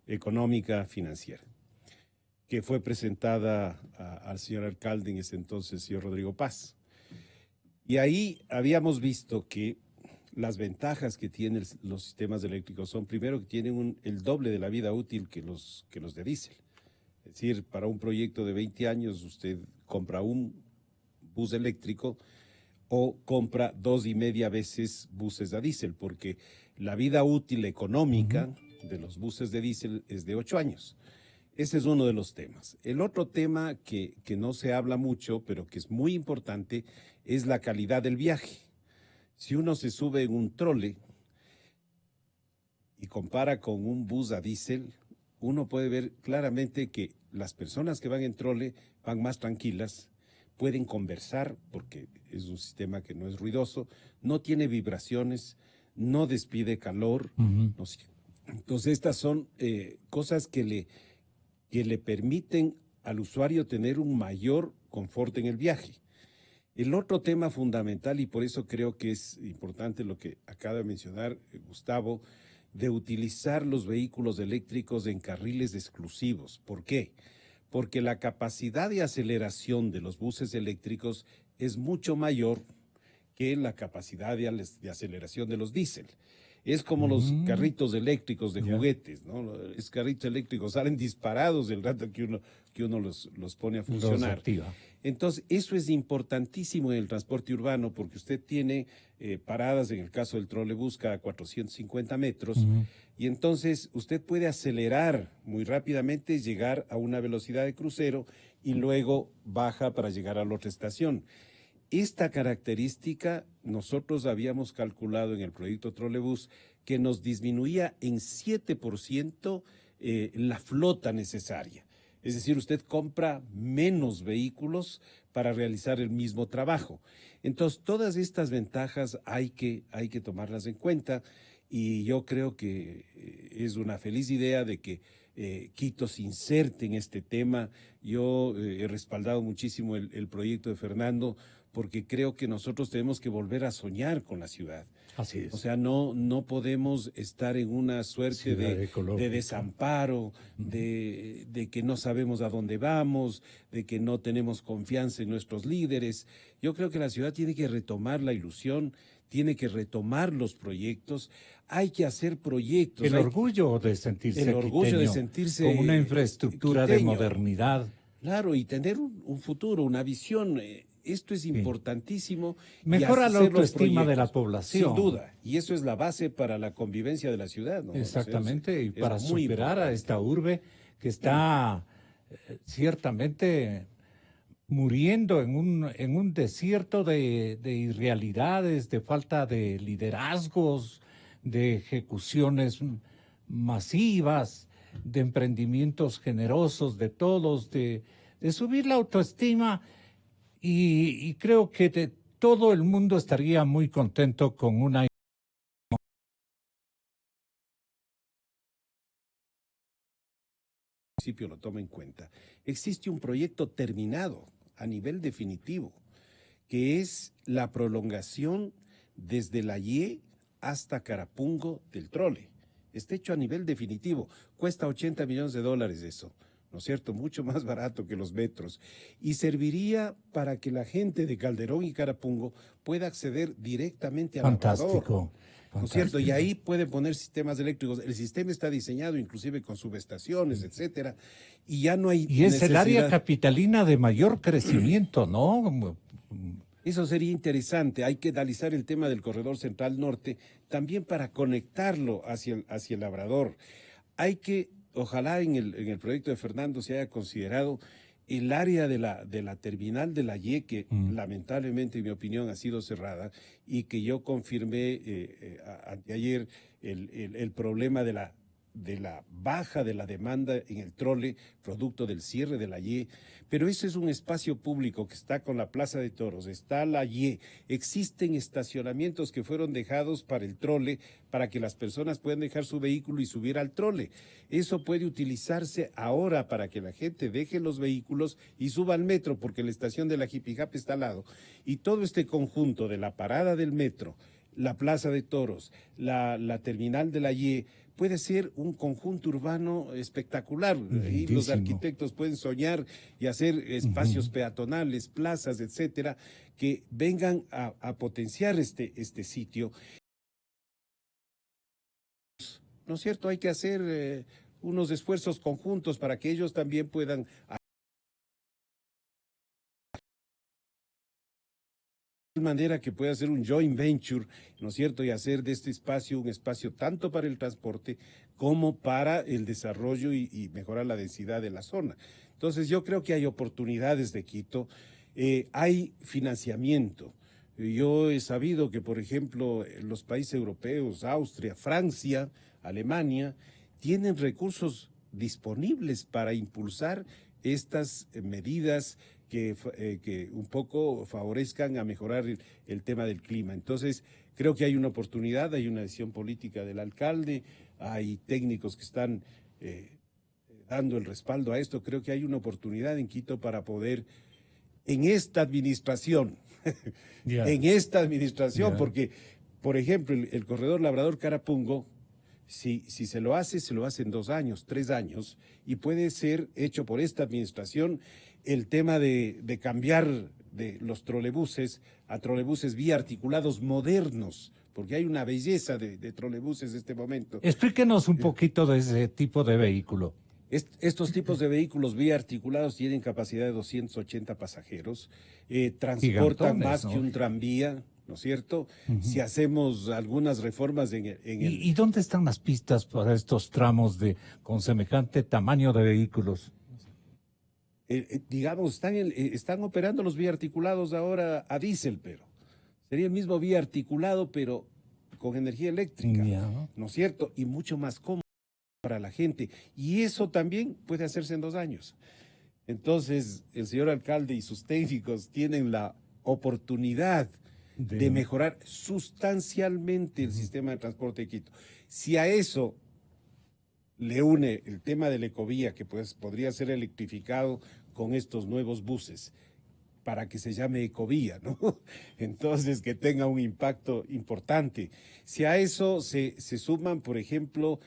económica financiera, que fue presentada al señor alcalde en ese entonces, señor Rodrigo Paz. Y ahí habíamos visto que las ventajas que tienen los sistemas eléctricos son, primero, que tienen el doble de la vida útil que los de diésel. Es decir, para un proyecto de 20 años usted compra un bus eléctrico o compra 2,5 veces buses a diésel, porque la vida útil económica de los buses de diésel es de 8 años. Ese es uno de los temas. El otro tema que no se habla mucho, pero que es muy importante, es la calidad del viaje. Si uno se sube en un trole y compara con un bus a diésel, uno puede ver claramente que las personas que van en trole van más tranquilas, pueden conversar porque es un sistema que no es ruidoso, no tiene vibraciones, no despide calor. No sé. Entonces estas son cosas que le permiten al usuario tener un mayor confort en el viaje. El otro tema fundamental, y por eso creo que es importante lo que acaba de mencionar Gustavo, de utilizar los vehículos eléctricos en carriles exclusivos. ¿Por qué? Porque la capacidad de aceleración de los buses eléctricos es mucho mayor que la capacidad de aceleración de los diésel. Es como los carritos eléctricos de juguetes, ¿no? Esos carritos eléctricos salen disparados el rato que uno los pone a funcionar. Entonces, eso es importantísimo en el transporte urbano porque usted tiene paradas, en el caso del trolebús, cada 450 metros, y entonces usted puede acelerar muy rápidamente, llegar a una velocidad de crucero y luego baja para llegar a la otra estación. Esta característica nosotros habíamos calculado en el proyecto Trolebús que nos disminuía en 7% la flota necesaria. Es decir, usted compra menos vehículos para realizar el mismo trabajo. Entonces, todas estas ventajas hay que tomarlas en cuenta y yo creo que es una feliz idea de que Quito se inserte en este tema. Yo he respaldado muchísimo el proyecto de Fernando, porque creo que nosotros tenemos que volver a soñar con la ciudad. Así es. O sea, no podemos estar en una suerte de desamparo, de que no sabemos a dónde vamos, de que no tenemos confianza en nuestros líderes. Yo creo que la ciudad tiene que retomar la ilusión, tiene que retomar los proyectos. Hay que hacer proyectos. El orgullo de sentirse el orgullo quiteño, de sentirse con una infraestructura quiteño. de modernidad. Claro, y tener un futuro, una visión. Esto es importantísimo. Mejora la autoestima de la población. Sin duda. Y eso es la base para la convivencia de la ciudad, ¿no? Exactamente, O sea, y para superar a esta urbe que está ciertamente muriendo en un desierto de irrealidades, de falta de liderazgos, de ejecuciones masivas, de emprendimientos generosos de todos, de subir la autoestima. Y creo que todo el mundo estaría muy contento con una... El municipio lo toma en cuenta. Existe un proyecto terminado a nivel definitivo, que es la prolongación desde la Y hasta Carapungo del trole. Está hecho a nivel definitivo. Cuesta $80 millones eso. ¿no es cierto? Mucho más barato que los metros. Y serviría para que la gente de Calderón y Carapungo pueda acceder directamente al Labrador. Fantástico. ¿No es cierto? Y ahí pueden poner sistemas eléctricos. El sistema está diseñado inclusive con subestaciones, etcétera, y ya no hay Y es el área necesidad. capitalina de mayor crecimiento, ¿no? Eso sería interesante. Hay que analizar el tema del corredor central norte también para conectarlo hacia el Labrador. Hay que, ojalá en el proyecto de Fernando se haya considerado el área de la terminal de la Y, que lamentablemente, en mi opinión, ha sido cerrada, y que yo confirmé anteayer el problema de la baja de la demanda en el trole, producto del cierre de la Y, pero ese es un espacio público que está con la Plaza de Toros, está la Y, existen estacionamientos que fueron dejados para el trole, para que las personas puedan dejar su vehículo y subir al trole. Eso puede utilizarse ahora para que la gente deje los vehículos y suba al metro, porque la estación de la Jipijapa está al lado. Y todo este conjunto de la parada del metro, la Plaza de Toros, la terminal de la Y, puede ser un conjunto urbano espectacular. Ahí los arquitectos pueden soñar y hacer espacios peatonales, plazas, etcétera, que vengan a potenciar este sitio. ¿No es cierto? Hay que hacer unos esfuerzos conjuntos para que ellos también puedan de manera que pueda hacer un joint venture, ¿no es cierto?, y hacer de este espacio un espacio tanto para el transporte como para el desarrollo y mejorar la densidad de la zona. Entonces yo creo que hay oportunidades de Quito, hay financiamiento. Yo he sabido que, por ejemplo, los países europeos, Austria, Francia, Alemania, tienen recursos disponibles para impulsar estas medidas que un poco favorezcan a mejorar el tema del clima. Entonces, creo que hay una oportunidad, hay una decisión política del alcalde, hay técnicos que están dando el respaldo a esto. Creo que hay una oportunidad en Quito para poder, en esta administración, porque, por ejemplo, el corredor Labrador-Carapungo, si se lo hace en 2 años, 3 años, y puede ser hecho por esta administración el tema de cambiar de los trolebuses a trolebuses biarticulados modernos, porque hay una belleza de trolebuses en este momento. Explíquenos un poquito de ese tipo de vehículo. Estos tipos de vehículos biarticulados tienen capacidad de 280 pasajeros, transportan más que un tranvía, ¿no es cierto? Si hacemos algunas reformas en el... ¿Y dónde están las pistas para estos tramos con semejante tamaño de vehículos? Digamos, están operando los biarticulados ahora a diésel, pero sería el mismo biarticulado, pero con energía eléctrica, ¿no es cierto? Y mucho más cómodo para la gente. Y eso también puede hacerse en 2 años. Entonces, el señor alcalde y sus técnicos tienen la oportunidad de mejorar sustancialmente el sistema de transporte de Quito. Si a eso le une el tema de la ecovía, que pues podría ser electrificado con estos nuevos buses, para que se llame ecovía, ¿no? Entonces, que tenga un impacto importante. Si a eso se suman, por ejemplo,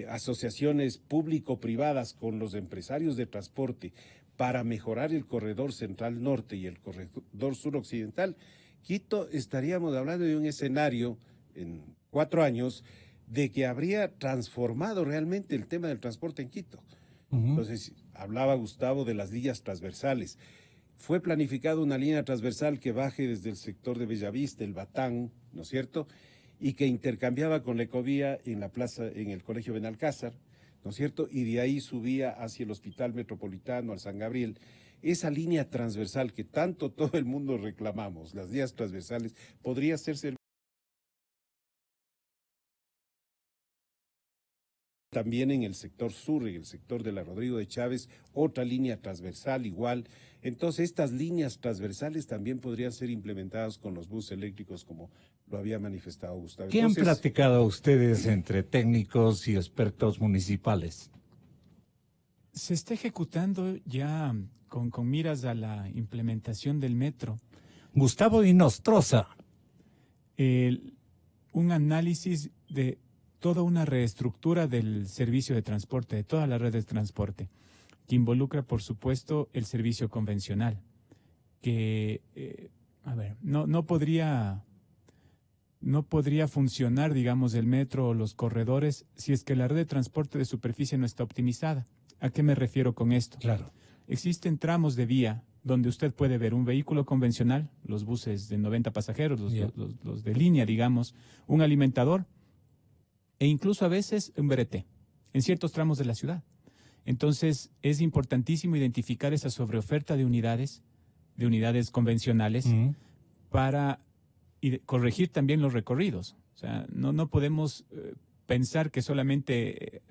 asociaciones público-privadas con los empresarios de transporte para mejorar el corredor central norte y el corredor sur occidental, Quito estaríamos hablando de un escenario en 4 años de que habría transformado realmente el tema del transporte en Quito. Entonces, hablaba Gustavo de las líneas transversales. Fue planificada una línea transversal que baje desde el sector de Bellavista, el Batán, ¿no es cierto?, y que intercambiaba con la ecovía en la plaza, en el Colegio Benalcázar, ¿no es cierto?, y de ahí subía hacia el Hospital Metropolitano, al San Gabriel. Esa línea transversal que tanto todo el mundo reclamamos, las líneas transversales, podría hacerse también en el sector sur, en el sector de la Rodrigo de Chávez, otra línea transversal igual. Entonces, estas líneas transversales también podrían ser implementadas con los buses eléctricos, como lo había manifestado Gustavo. ¿Qué han platicado ustedes entre técnicos y expertos municipales? Se está ejecutando ya con miras a la implementación del metro. Gustavo Inostroza. Un análisis de toda una reestructura del servicio de transporte, de toda la red de transporte. que involucra, por supuesto, el servicio convencional, que, no podría funcionar, digamos, el metro o los corredores si es que la red de transporte de superficie no está optimizada. ¿A qué me refiero con esto? Claro. Existen tramos de vía donde usted puede ver un vehículo convencional, los buses de 90 pasajeros, los de línea, digamos, un alimentador e incluso a veces un BRT en ciertos tramos de la ciudad. Entonces, es importantísimo identificar esa sobreoferta de unidades convencionales para corregir también los recorridos. O sea, no podemos pensar que solamente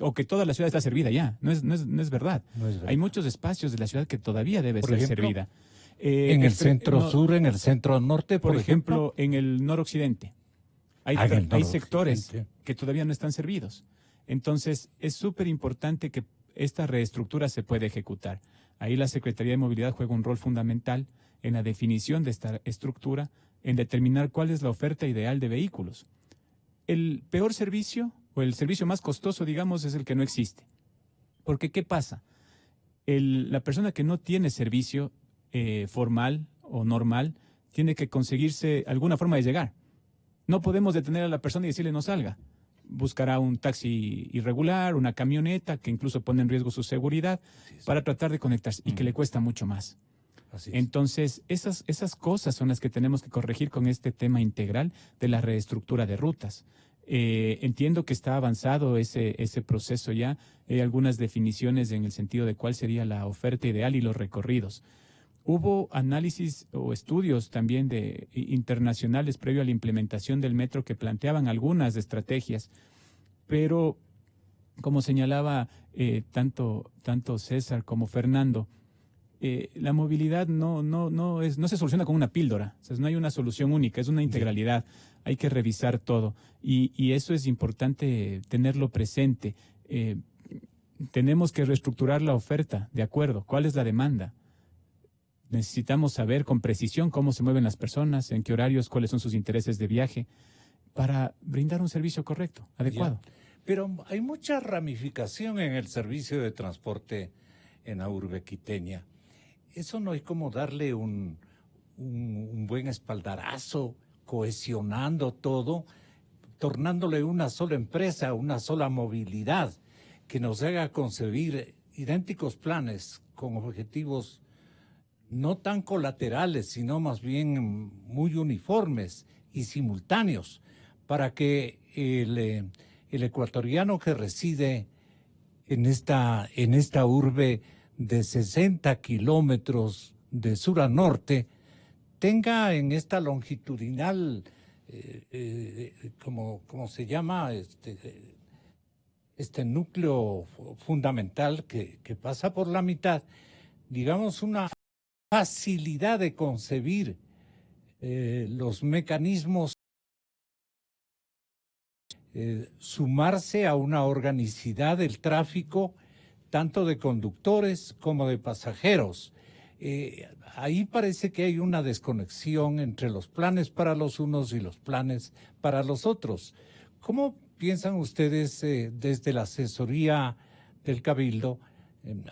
o que toda la ciudad está servida ya. No es verdad. No es verdad. Hay muchos espacios de la ciudad que todavía debe Por ser ejemplo, servida. En el centro sur, en el centro norte, por ejemplo, en el noroccidente. Hay noroccidente. sectores que todavía no están servidos. Entonces, es súper importante que esta reestructura se pueda ejecutar. Ahí la Secretaría de Movilidad juega un rol fundamental en la definición de esta estructura, en determinar cuál es la oferta ideal de vehículos. El peor servicio, o el servicio más costoso, digamos, es el que no existe. Porque, ¿qué pasa? La persona que no tiene servicio formal o normal tiene que conseguirse alguna forma de llegar. No podemos detener a la persona y decirle no salga. Buscará un taxi irregular, una camioneta que incluso pone en riesgo su seguridad para tratar de conectarse y que le cuesta mucho más. Así es. Entonces, esas cosas son las que tenemos que corregir con este tema integral de la reestructura de rutas. Entiendo que está avanzado ese proceso ya. Hay algunas definiciones en el sentido de cuál sería la oferta ideal y los recorridos. Hubo análisis o estudios también internacionales previo a la implementación del metro que planteaban algunas estrategias, pero como señalaba tanto César como Fernando, la movilidad no se soluciona con una píldora. O sea, no hay una solución única, es una integralidad. Hay que revisar todo y eso es importante tenerlo presente. Tenemos que reestructurar la oferta, de acuerdo, ¿cuál es la demanda? Necesitamos saber con precisión cómo se mueven las personas, en qué horarios, cuáles son sus intereses de viaje, para brindar un servicio correcto, adecuado. Ya. Pero hay mucha ramificación en el servicio de transporte en la urbe quiteña. Eso no es como darle un buen espaldarazo, cohesionando todo, tornándole una sola empresa, una sola movilidad, que nos haga concebir idénticos planes con objetivos no tan colaterales, sino más bien muy uniformes y simultáneos, para que el ecuatoriano que reside en esta urbe de 60 kilómetros de sur a norte tenga en esta longitudinal, como se llama, este núcleo fundamental que pasa por la mitad, digamos, una facilidad de concebir los mecanismos, sumarse a una organicidad del tráfico, tanto de conductores como de pasajeros. Ahí parece que hay una desconexión entre los planes para los unos y los planes para los otros. ¿Cómo piensan ustedes desde la asesoría del Cabildo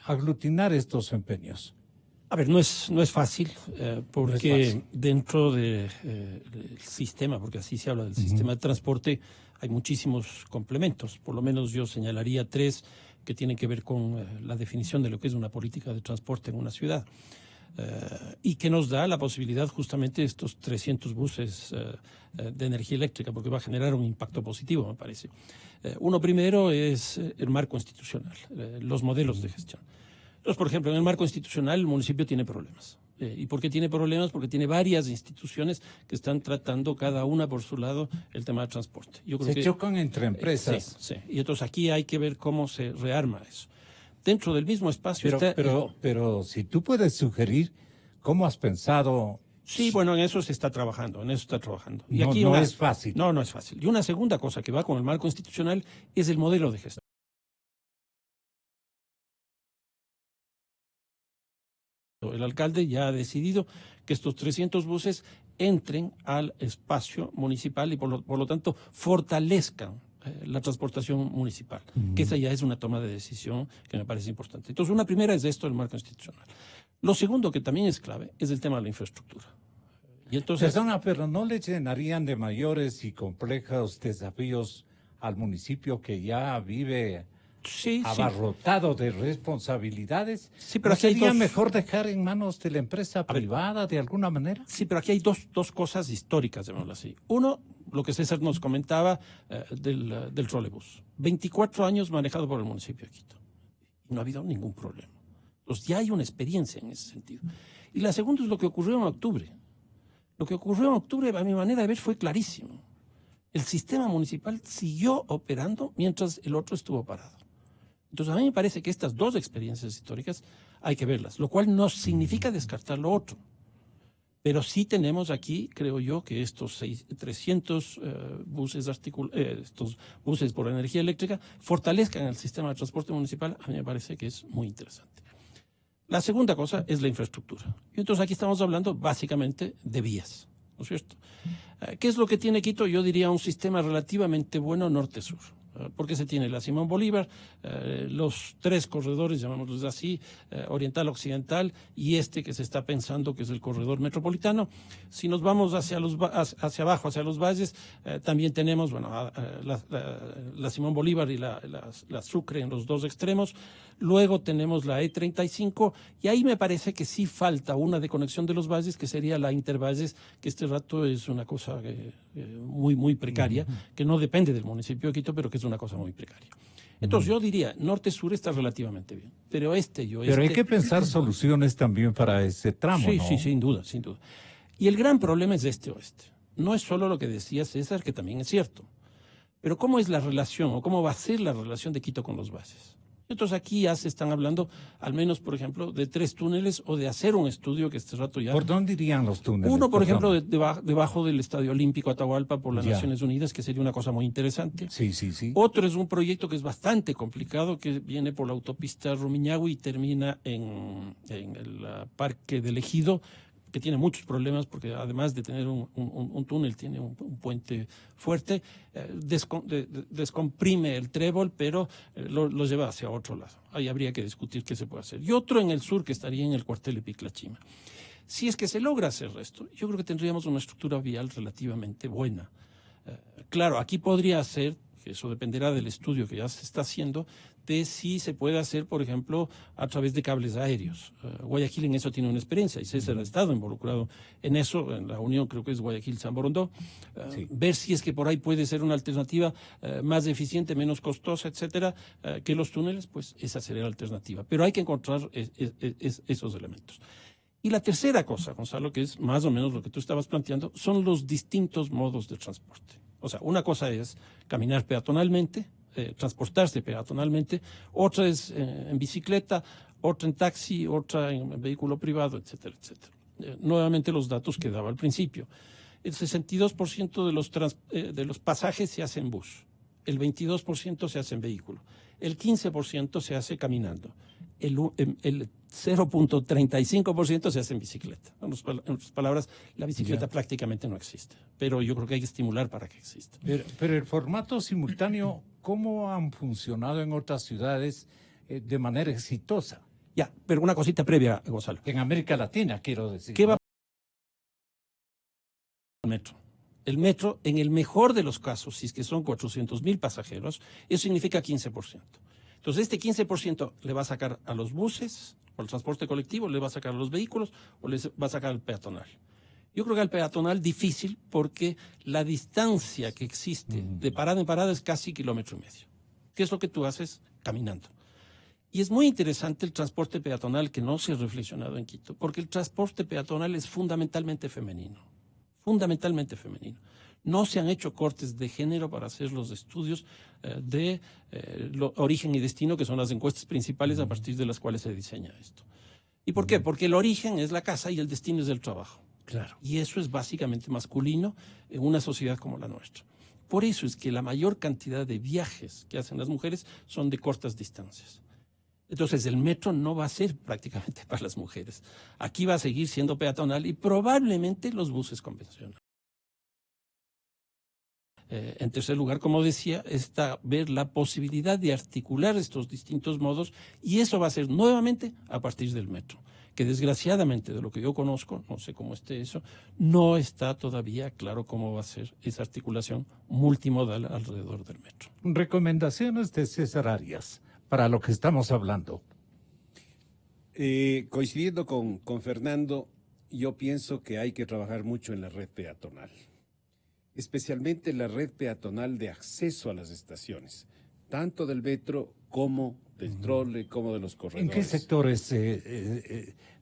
aglutinar estos empeños? A ver, no es fácil, porque No es fácil. dentro del sistema, porque así se habla del sistema de transporte, hay muchísimos complementos. Por lo menos yo señalaría 3 que tienen que ver con la definición de lo que es una política de transporte en una ciudad, y que nos da la posibilidad justamente de estos 300 buses de energía eléctrica, porque va a generar un impacto positivo, me parece. Uno primero es el marco institucional, los modelos de gestión. Entonces, por ejemplo, en el marco institucional el municipio tiene problemas. ¿Y por qué tiene problemas? Porque tiene varias instituciones que están tratando cada una por su lado el tema del transporte. Yo creo Se chocan entre empresas. Sí. Y entonces aquí hay que ver cómo se rearma eso. Dentro del mismo espacio está... Pero si tú puedes sugerir, ¿cómo has pensado? Sí, bueno, en eso se está trabajando, Y No, aquí no es fácil. No es fácil. Y una segunda cosa que va con el marco institucional es el modelo de gestión. El alcalde ya ha decidido que estos 300 buses entren al espacio municipal y por lo tanto fortalezcan la transportación municipal, que esa ya es una toma de decisión que me parece importante. Entonces, una primera es esto, el marco institucional. Lo segundo, que también es clave, es el tema de la infraestructura. Y entonces, Perdona, pero ¿no le llenarían de mayores y complejos desafíos al municipio que ya vive sí, abarrotado de responsabilidades? Sí, pero ¿No aquí hay sería dos- mejor dejar en manos de la empresa A ver. privada de alguna manera? Sí, pero aquí hay dos cosas históricas, llamémoslo así. Uno, lo que César nos comentaba del trolebús. 24 años manejado por el municipio de Quito. No ha habido ningún problema. Entonces ya hay una experiencia en ese sentido. Y la segunda es lo que ocurrió en octubre. Lo que ocurrió en octubre, a mi manera de ver, fue clarísimo. El sistema municipal siguió operando mientras el otro estuvo parado. Entonces, a mí me parece que estas dos experiencias históricas hay que verlas, lo cual no significa descartar lo otro. Pero sí tenemos aquí, creo yo, que estos 300 estos buses por energía eléctrica fortalezcan el sistema de transporte municipal. A mí me parece que es muy interesante. La segunda cosa es la infraestructura. Y entonces aquí estamos hablando básicamente de vías, ¿no es cierto? ¿Qué es lo que tiene Quito? Yo diría un sistema relativamente bueno norte-sur. Porque se tiene la Simón Bolívar, los tres corredores, llamémoslos así, oriental, occidental, y este que se está pensando que es el corredor metropolitano. Si nos vamos hacia abajo, hacia los valles, también tenemos la Simón Bolívar y la Sucre en los dos extremos. Luego tenemos la E35, y ahí me parece que sí falta una de conexión de los valles, que sería la Intervalles, que este rato es una cosa muy, muy precaria, que no depende del municipio de Quito, pero que es una cosa muy precaria. Entonces yo diría, norte-sur está relativamente bien, pero Pero hay que pensar soluciones también para ese tramo, sí, ¿no? sí, sin duda, sin duda. Y el gran problema es este-oeste. No es solo lo que decía César, que también es cierto, pero cómo es la relación, o cómo va a ser la relación de Quito con los valles. Entonces aquí ya se están hablando, al menos, por ejemplo, de 3 túneles o de hacer un estudio que este rato ya... ¿Por dónde irían los túneles? Uno, por ejemplo, Perdón. debajo del Estadio Olímpico Atahualpa por las Ya. Naciones Unidas, que sería una cosa muy interesante. Sí, sí, sí. Otro es un proyecto que es bastante complicado, que viene por la autopista Rumiñahui y termina en el Parque del Ejido, que tiene muchos problemas porque además de tener un túnel, tiene un puente fuerte, descomprime el trébol, pero lo lleva hacia otro lado. Ahí habría que discutir qué se puede hacer. Y otro en el sur, que estaría en el cuartel de Piclachima. Si es que se logra hacer esto, yo creo que tendríamos una estructura vial relativamente buena. Claro, aquí podría ser, que eso dependerá del estudio que ya se está haciendo, de si se puede hacer, por ejemplo, a través de cables aéreos. Guayaquil en eso tiene una experiencia y César ha estado involucrado en eso, en la unión creo que es Guayaquil-San Borondó. Sí. Ver si es que por ahí puede ser una alternativa más eficiente, menos costosa, etcétera, que los túneles, pues esa sería la alternativa. Pero hay que encontrar esos elementos. Y la tercera cosa, Gonzalo, que es más o menos lo que tú estabas planteando, son los distintos modos de transporte. O sea, una cosa es caminar peatonalmente, transportarse peatonalmente, otra es en bicicleta, otra en taxi, otra en vehículo privado, etcétera, etcétera. Nuevamente los datos que daba al principio. El 62% de los pasajes se hace en bus, el 22% se hace en vehículo, el 15% se hace caminando, el 0.35% se hace en bicicleta. En otras palabras, la bicicleta prácticamente no existe, pero yo creo que hay que estimular para que exista. Pero el formato simultáneo, ¿cómo han funcionado en otras ciudades de manera exitosa? Ya, pero una cosita previa, Gonzalo. En América Latina, quiero decir. ¿Qué va a pasar con el metro? El metro, en el mejor de los casos, si es que son 400,000 pasajeros, eso significa 15%. Entonces, este 15% le va a sacar a los buses, o al transporte colectivo, le va a sacar a los vehículos, o les va a sacar al peatonal. Yo creo que al peatonal difícil, porque la distancia que existe de parada en parada es casi 1,5 kilómetros. ¿Qué es lo que tú haces? Caminando. Y es muy interesante el transporte peatonal, que no se ha reflexionado en Quito, porque el transporte peatonal es fundamentalmente femenino. Fundamentalmente femenino. No se han hecho cortes de género para hacer los estudios de origen y destino, que son las encuestas principales a partir de las cuales se diseña esto. ¿Y por qué? Porque el origen es la casa y el destino es el trabajo. Claro. Y eso es básicamente masculino en una sociedad como la nuestra. Por eso es que la mayor cantidad de viajes que hacen las mujeres son de cortas distancias. Entonces el metro no va a ser prácticamente para las mujeres. Aquí va a seguir siendo peatonal y probablemente los buses convencionales. En tercer lugar, como decía, está ver la posibilidad de articular estos distintos modos, y eso va a ser nuevamente a partir del metro, que desgraciadamente, de lo que yo conozco, no sé cómo esté eso, no está todavía claro cómo va a ser esa articulación multimodal alrededor del metro. Recomendaciones de César Arias para lo que estamos hablando. Coincidiendo con Fernando, yo pienso que hay que trabajar mucho en la red peatonal, especialmente la red peatonal de acceso a las estaciones, tanto del metro como del trole, como de los ¿En corredores. qué sectores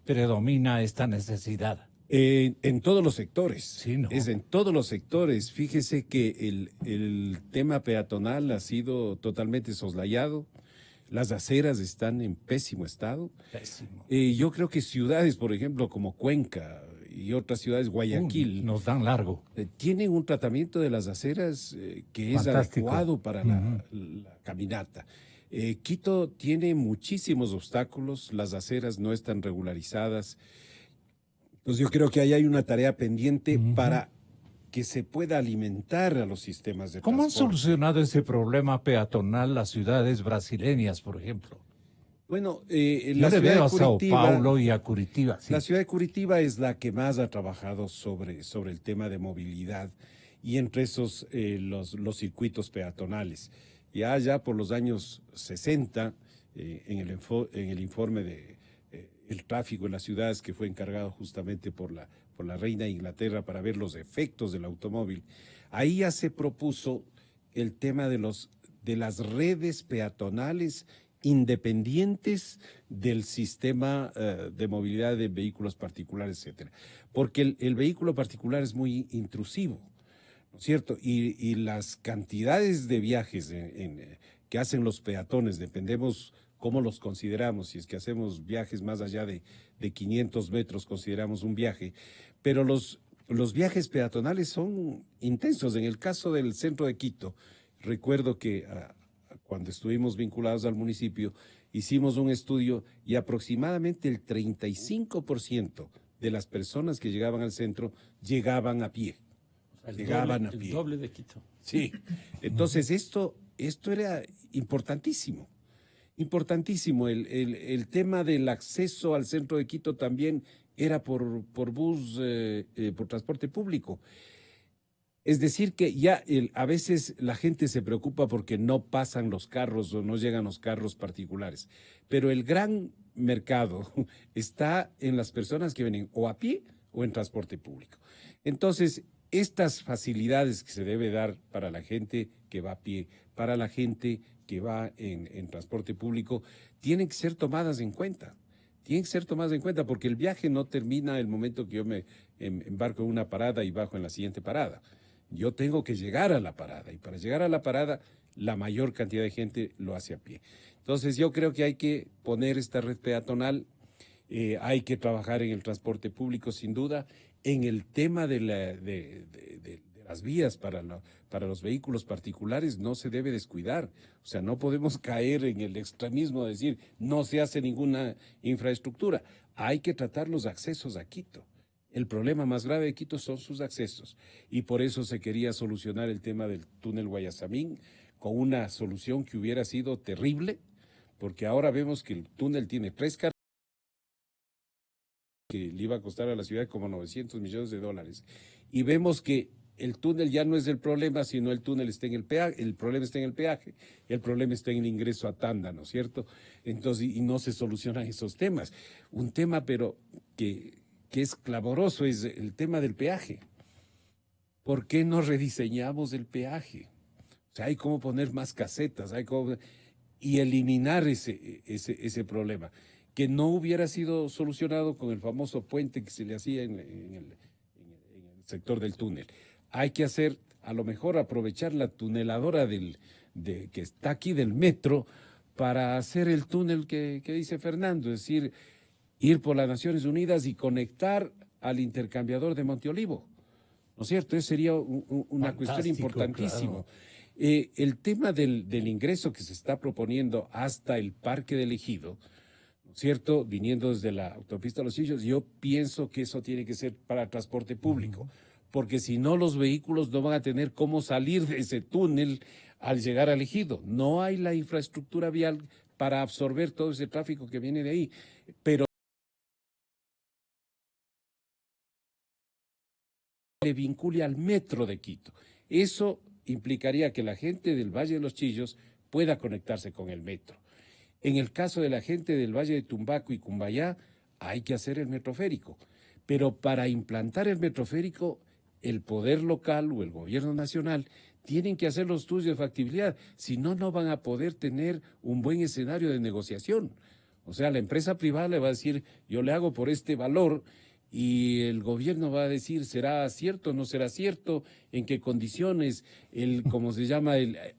predomina esta necesidad? En todos los sectores. Sí, ¿no? Es en todos los sectores. Fíjese que el tema peatonal ha sido totalmente soslayado. Las aceras están en pésimo estado. Pésimo. Yo creo que ciudades, por ejemplo, como Cuenca y otras ciudades, Guayaquil, Nos dan largo. tienen un tratamiento de las aceras que es Fantástico. adecuado para la caminata. Quito tiene muchísimos obstáculos, las aceras no están regularizadas. Pues yo creo que ahí hay una tarea pendiente para que se pueda alimentar a los sistemas de ¿Cómo han transporte. solucionado ese problema peatonal las ciudades brasileñas, por ejemplo? Bueno, Yo la le ciudad veo de a Sao Curitiba, Paulo y a Curitiba. Sí. la ciudad de Curitiba es la que más ha trabajado sobre el tema de movilidad, y entre esos los circuitos peatonales. Ya por los años 60, en el informe de el tráfico en las ciudades, que fue encargado justamente por la reina de Inglaterra para ver los efectos del automóvil, ahí ya se propuso el tema de las redes peatonales independientes del sistema de movilidad de vehículos particulares, etcétera. Porque el vehículo particular es muy intrusivo, ¿no es cierto? Y las cantidades de viajes que hacen los peatones, dependemos cómo los consideramos. Si es que hacemos viajes más allá de 500 metros, consideramos un viaje, pero los viajes peatonales son intensos. En el caso del centro de Quito, recuerdo que cuando estuvimos vinculados al municipio, hicimos un estudio y aproximadamente el 35% de las personas que llegaban al centro llegaban a pie. Llegaban a pie. El doble de Quito. Sí, entonces esto era importantísimo. Importantísimo. El tema del acceso al centro de Quito también era por bus, por transporte público. Es decir, que ya a veces la gente se preocupa porque no pasan los carros o no llegan los carros particulares, pero el gran mercado está en las personas que vienen o a pie o en transporte público. Entonces, estas facilidades que se debe dar para la gente que va a pie, para la gente que va en transporte público, tienen que ser tomadas en cuenta. Tienen que ser tomadas en cuenta porque el viaje no termina el momento que yo me embarco en una parada y bajo en la siguiente parada. Yo tengo que llegar a la parada, y para llegar a la parada la mayor cantidad de gente lo hace a pie. Entonces yo creo que hay que poner esta red peatonal, hay que trabajar en el transporte público sin duda, en el tema de las vías para los vehículos particulares no se debe descuidar. O sea, no podemos caer en el extremismo de decir no se hace ninguna infraestructura. Hay que tratar los accesos a Quito. El problema más grave de Quito son sus accesos, y por eso se quería solucionar el tema del túnel Guayasamín con una solución que hubiera sido terrible, porque ahora vemos que el túnel tiene 3 carriles que le iba a costar a la ciudad como $900 millones, y vemos que el túnel ya no es el problema, sino el túnel está en el peaje, el problema está en el peaje, el problema está en el ingreso a Tanda, ¿no es cierto? Entonces, y no se solucionan esos temas. Un tema, pero que es clamoroso, es el tema del peaje. ¿Por qué no rediseñamos el peaje? O sea, hay cómo poner más casetas, y eliminar ese problema, que no hubiera sido solucionado con el famoso puente que se le hacía en el sector del túnel. Hay que hacer, a lo mejor aprovechar la tuneladora que está aquí del metro para hacer el túnel que dice Fernando, es decir, ir por las Naciones Unidas y conectar al intercambiador de Monteolivo, ¿no es cierto? Eso sería una cuestión importantísima. Claro. El tema del ingreso que se está proponiendo hasta el Parque del Ejido, ¿no ¿no es cierto? Viniendo desde la autopista Los Chillos, yo pienso que eso tiene que ser para transporte público, porque si no los vehículos no van a tener cómo salir de ese túnel al llegar al ejido. No hay la infraestructura vial para absorber todo ese tráfico que viene de ahí, pero le vincule al metro de Quito. Eso implicaría que la gente del Valle de los Chillos pueda conectarse con el metro. En el caso de la gente del Valle de Tumbaco y Cumbayá, hay que hacer el metroférico. Pero para implantar el metroférico, el poder local o el gobierno nacional tienen que hacer los estudios de factibilidad. Si no, no van a poder tener un buen escenario de negociación. O sea, la empresa privada le va a decir, yo le hago por este valor, y el gobierno va a decir, ¿será cierto o no será cierto? ¿En qué condiciones? ¿Cómo se llama?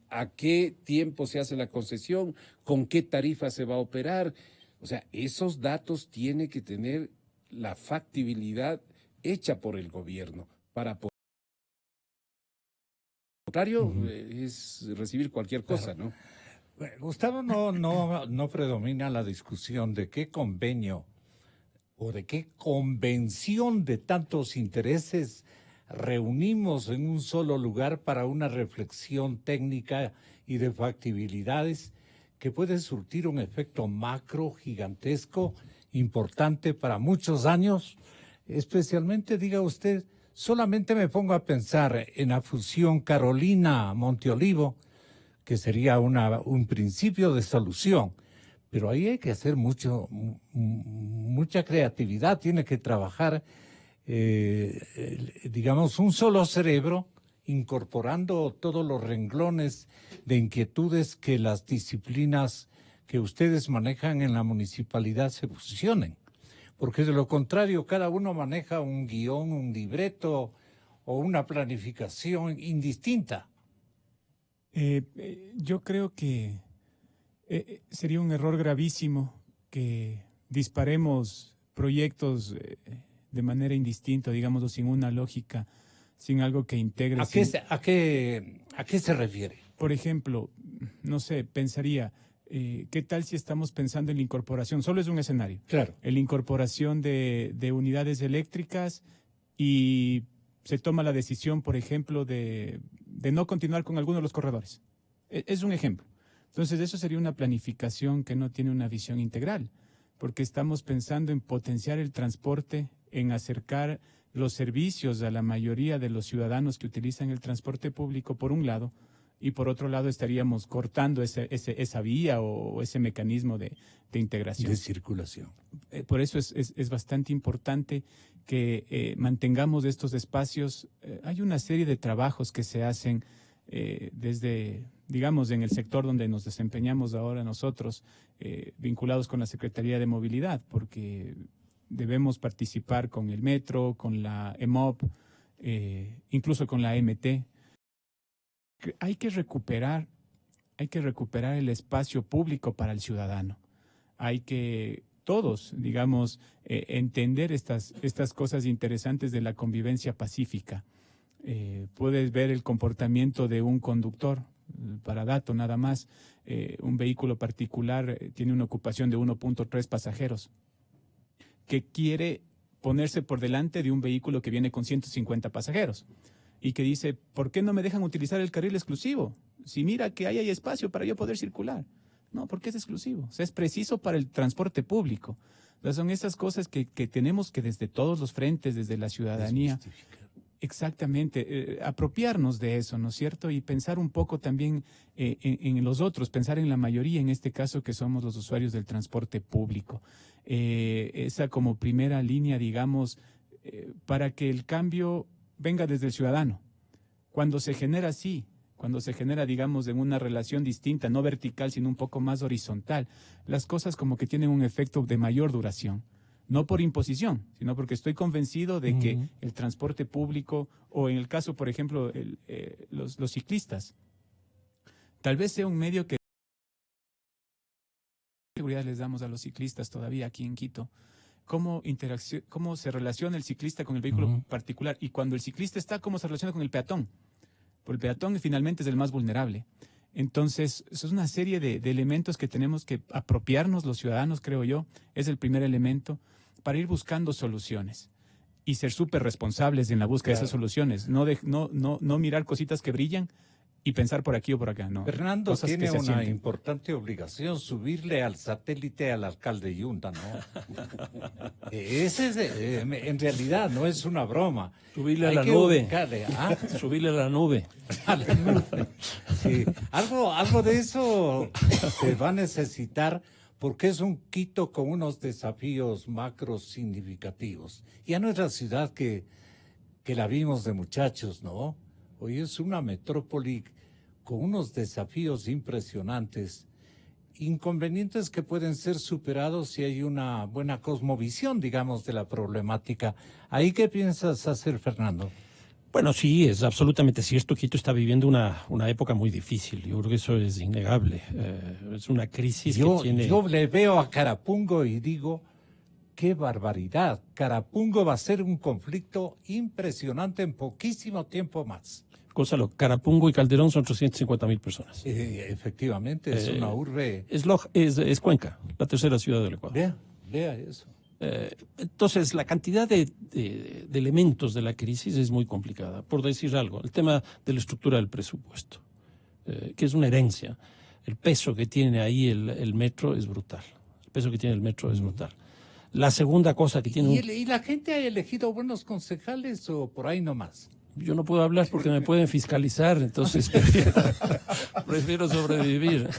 ¿A qué tiempo se hace la concesión? ¿Con qué tarifa se va a operar? O sea, esos datos tiene que tener la factibilidad hecha por el gobierno para poder. Lo contrario es recibir cualquier cosa, ¿no? Gustavo, no predomina la discusión de qué convenio o de qué convención de tantos intereses reunimos en un solo lugar para una reflexión técnica y de factibilidades que puede surtir un efecto macro gigantesco, importante para muchos años. Especialmente, diga usted, solamente me pongo a pensar en la fusión Carolina-Monteolivo, que sería un principio de solución. Pero ahí hay que hacer mucha creatividad, tiene que trabajar, digamos, un solo cerebro, incorporando todos los renglones de inquietudes que las disciplinas que ustedes manejan en la municipalidad se fusionen. Porque de lo contrario, cada uno maneja un guión, un libreto o una planificación indistinta. Yo creo que sería un error gravísimo que disparemos proyectos de manera indistinta, digámoslo, sin una lógica, sin algo que integre. ¿A qué se refiere? Por ejemplo, no sé, pensaría, ¿qué tal si estamos pensando en la incorporación? Solo es un escenario. Claro. En la incorporación de unidades eléctricas y se toma la decisión, por ejemplo, de no continuar con alguno de los corredores. Es un ejemplo. Entonces, eso sería una planificación que no tiene una visión integral, porque estamos pensando en potenciar el transporte, en acercar los servicios a la mayoría de los ciudadanos que utilizan el transporte público, por un lado, y por otro lado estaríamos cortando esa vía o ese mecanismo de integración. De circulación. Por eso es bastante importante que mantengamos estos espacios. Hay una serie de trabajos que se hacen desde, digamos, en el sector donde nos desempeñamos ahora nosotros, vinculados con la Secretaría de Movilidad, porque debemos participar con el metro, con la EMOP, incluso con la MT. Hay que recuperar el espacio público para el ciudadano. Hay que todos, digamos, entender estas cosas interesantes de la convivencia pacífica. Puedes ver el comportamiento de un conductor, para dato nada más, un vehículo particular tiene una ocupación de 1.3 pasajeros, que quiere ponerse por delante de un vehículo que viene con 150 pasajeros y que dice, ¿por qué no me dejan utilizar el carril exclusivo? Si mira que ahí hay espacio para yo poder circular. No, porque es exclusivo, o sea, es preciso para el transporte público. Entonces, son esas cosas que tenemos que desde todos los frentes, desde la ciudadanía, exactamente, apropiarnos de eso, ¿no es cierto? Y pensar un poco también en los otros, pensar en la mayoría, en este caso, que somos los usuarios del transporte público. Esa como primera línea, digamos, para que el cambio venga desde el ciudadano. Cuando se genera así, cuando se genera, digamos, en una relación distinta, no vertical, sino un poco más horizontal, las cosas como que tienen un efecto de mayor duración. No por imposición, sino porque estoy convencido de que el transporte público, o en el caso, por ejemplo, los ciclistas, tal vez sea un medio que seguridad les damos a los ciclistas todavía aquí en Quito. Cómo se relaciona el ciclista con el vehículo particular, y cuando el ciclista está, cómo se relaciona con el peatón. Porque el peatón finalmente es el más vulnerable. Entonces, eso es una serie de elementos que tenemos que apropiarnos los ciudadanos, creo yo. Es el primer elemento para ir buscando soluciones y ser súper responsables en la búsqueda de esas soluciones. No mirar cositas que brillan y pensar por aquí o por acá. No. Fernando Cosas que tiene se una asienten. importante obligación, subirle al satélite al alcalde Yunda, ¿no? Ese es, en realidad no es una broma. Subirle a Hay la que nube. ubicarle, ¿ah? Subirle a la nube. A la nube. Sí, algo de eso se va a necesitar porque es un Quito con unos desafíos macros significativos. Ya no es la ciudad que la vimos de muchachos, ¿no? Hoy es una metrópoli con unos desafíos impresionantes, inconvenientes que pueden ser superados si hay una buena cosmovisión, digamos, de la problemática. ¿Ahí qué piensas hacer, Fernando? Bueno, sí, es absolutamente cierto. Quito está viviendo una época muy difícil. Yo creo que eso es innegable. Es una crisis que tiene... Yo le veo a Carapungo y digo, qué barbaridad. Carapungo va a ser un conflicto impresionante en poquísimo tiempo más. Gonzalo, Carapungo y Calderón son 350.000 personas. Efectivamente, es una urbe. Es Cuenca, la tercera ciudad del Ecuador. Vea eso. Entonces, la cantidad de elementos de la crisis es muy complicada. Por decir algo, el tema de la estructura del presupuesto, que es una herencia. El peso que tiene ahí el metro es brutal. El peso que tiene el metro es brutal. La segunda cosa que tiene... ¿Y la gente ha elegido buenos concejales o por ahí nomás? Yo no puedo hablar porque me pueden fiscalizar, entonces prefiero sobrevivir.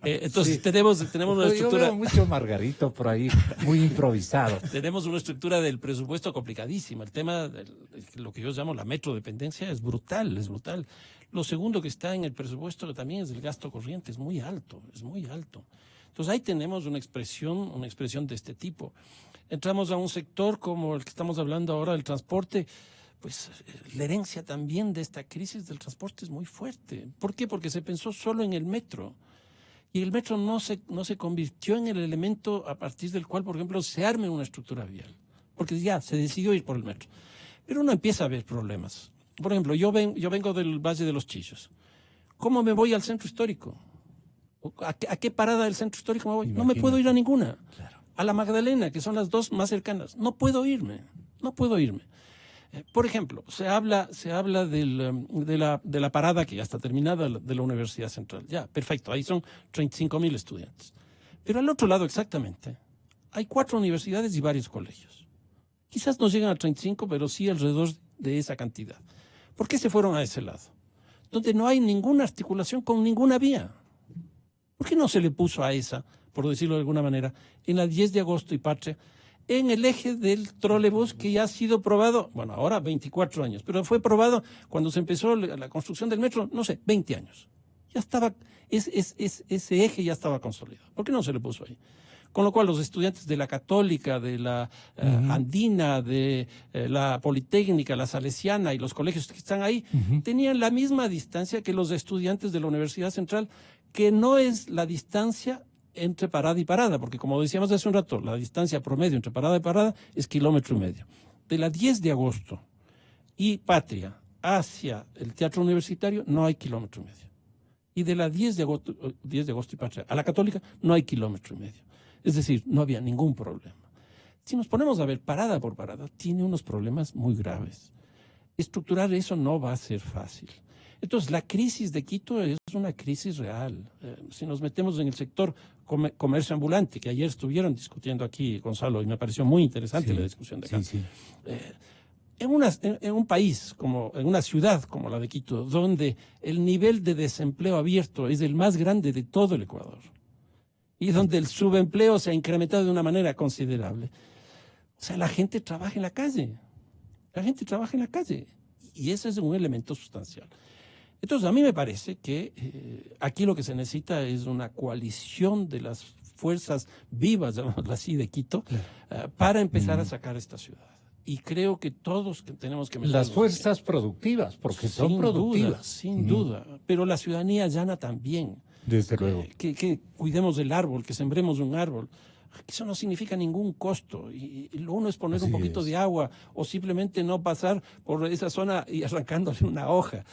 Entonces tenemos una estructura... Yo veo mucho Margarito por ahí, muy improvisado. Tenemos una estructura del presupuesto complicadísima. El tema de lo que yo llamo la metrodependencia es brutal, es brutal. Lo segundo que está en el presupuesto que también es el gasto corriente, es muy alto, es muy alto. Entonces ahí tenemos una expresión de este tipo. Entramos a un sector como el que estamos hablando ahora, el transporte. Pues la herencia también de esta crisis del transporte es muy fuerte. ¿Por qué? Porque se pensó solo en el metro. Y el metro no se convirtió en el elemento a partir del cual, por ejemplo, se arme una estructura vial. Porque ya se decidió ir por el metro. Pero uno empieza a ver problemas. Por ejemplo, yo vengo del Valle de los Chillos. ¿Cómo me voy al centro histórico? ¿A qué parada del centro histórico me voy? Imagínate. No me puedo ir a ninguna. Claro. A la Magdalena, que son las dos más cercanas. No puedo irme. Por ejemplo, se habla de la parada que ya está terminada de la Universidad Central. Ya, perfecto, ahí son 35.000 estudiantes. Pero al otro lado exactamente, hay 4 universidades y varios colegios. Quizás no llegan a 35, pero sí alrededor de esa cantidad. ¿Por qué se fueron a ese lado? Donde no hay ninguna articulación con ninguna vía. ¿Por qué no se le puso a esa, por decirlo de alguna manera, en la 10 de agosto y Patria, en el eje del trolebús que ya ha sido probado, bueno, ahora 24 años, pero fue probado cuando se empezó la construcción del metro, no sé, 20 años. Ya estaba, ese eje ya estaba consolidado. ¿Por qué no se le puso ahí? Con lo cual los estudiantes de la Católica, de la Andina, de la Politécnica, la Salesiana y los colegios que están ahí, tenían la misma distancia que los estudiantes de la Universidad Central, que no es la distancia entre parada y parada, porque como decíamos hace un rato, la distancia promedio entre parada y parada es 1,5 kilómetros. De la 10 de agosto y Patria hacia el Teatro Universitario no hay 1,5 kilómetros. Y de la 10 de agosto y Patria a la Católica no hay 1,5 kilómetros. Es decir, no había ningún problema. Si nos ponemos a ver parada por parada, tiene unos problemas muy graves. Estructurar eso no va a ser fácil. Entonces, la crisis de Quito es una crisis real. Si nos metemos en el sector comercio ambulante, que ayer estuvieron discutiendo aquí, Gonzalo, y me pareció muy interesante la discusión de acá. Sí. En un país, en una ciudad como la de Quito, donde el nivel de desempleo abierto es el más grande de todo el Ecuador, y donde el subempleo se ha incrementado de una manera considerable, o sea, la gente trabaja en la calle. Y ese es un elemento sustancial. Entonces, a mí me parece que aquí lo que se necesita es una coalición de las fuerzas vivas, llamémoslo así, de Quito, para empezar a sacar esta ciudad. Y creo que todos tenemos que... Las fuerzas productivas, porque son productivas. Sin duda, pero la ciudadanía llana también. Desde luego. Que cuidemos del árbol, que sembremos un árbol. Eso no significa ningún costo. Y lo uno es poner Así un poquito es. de agua o simplemente no pasar por esa zona y arrancándole una hoja.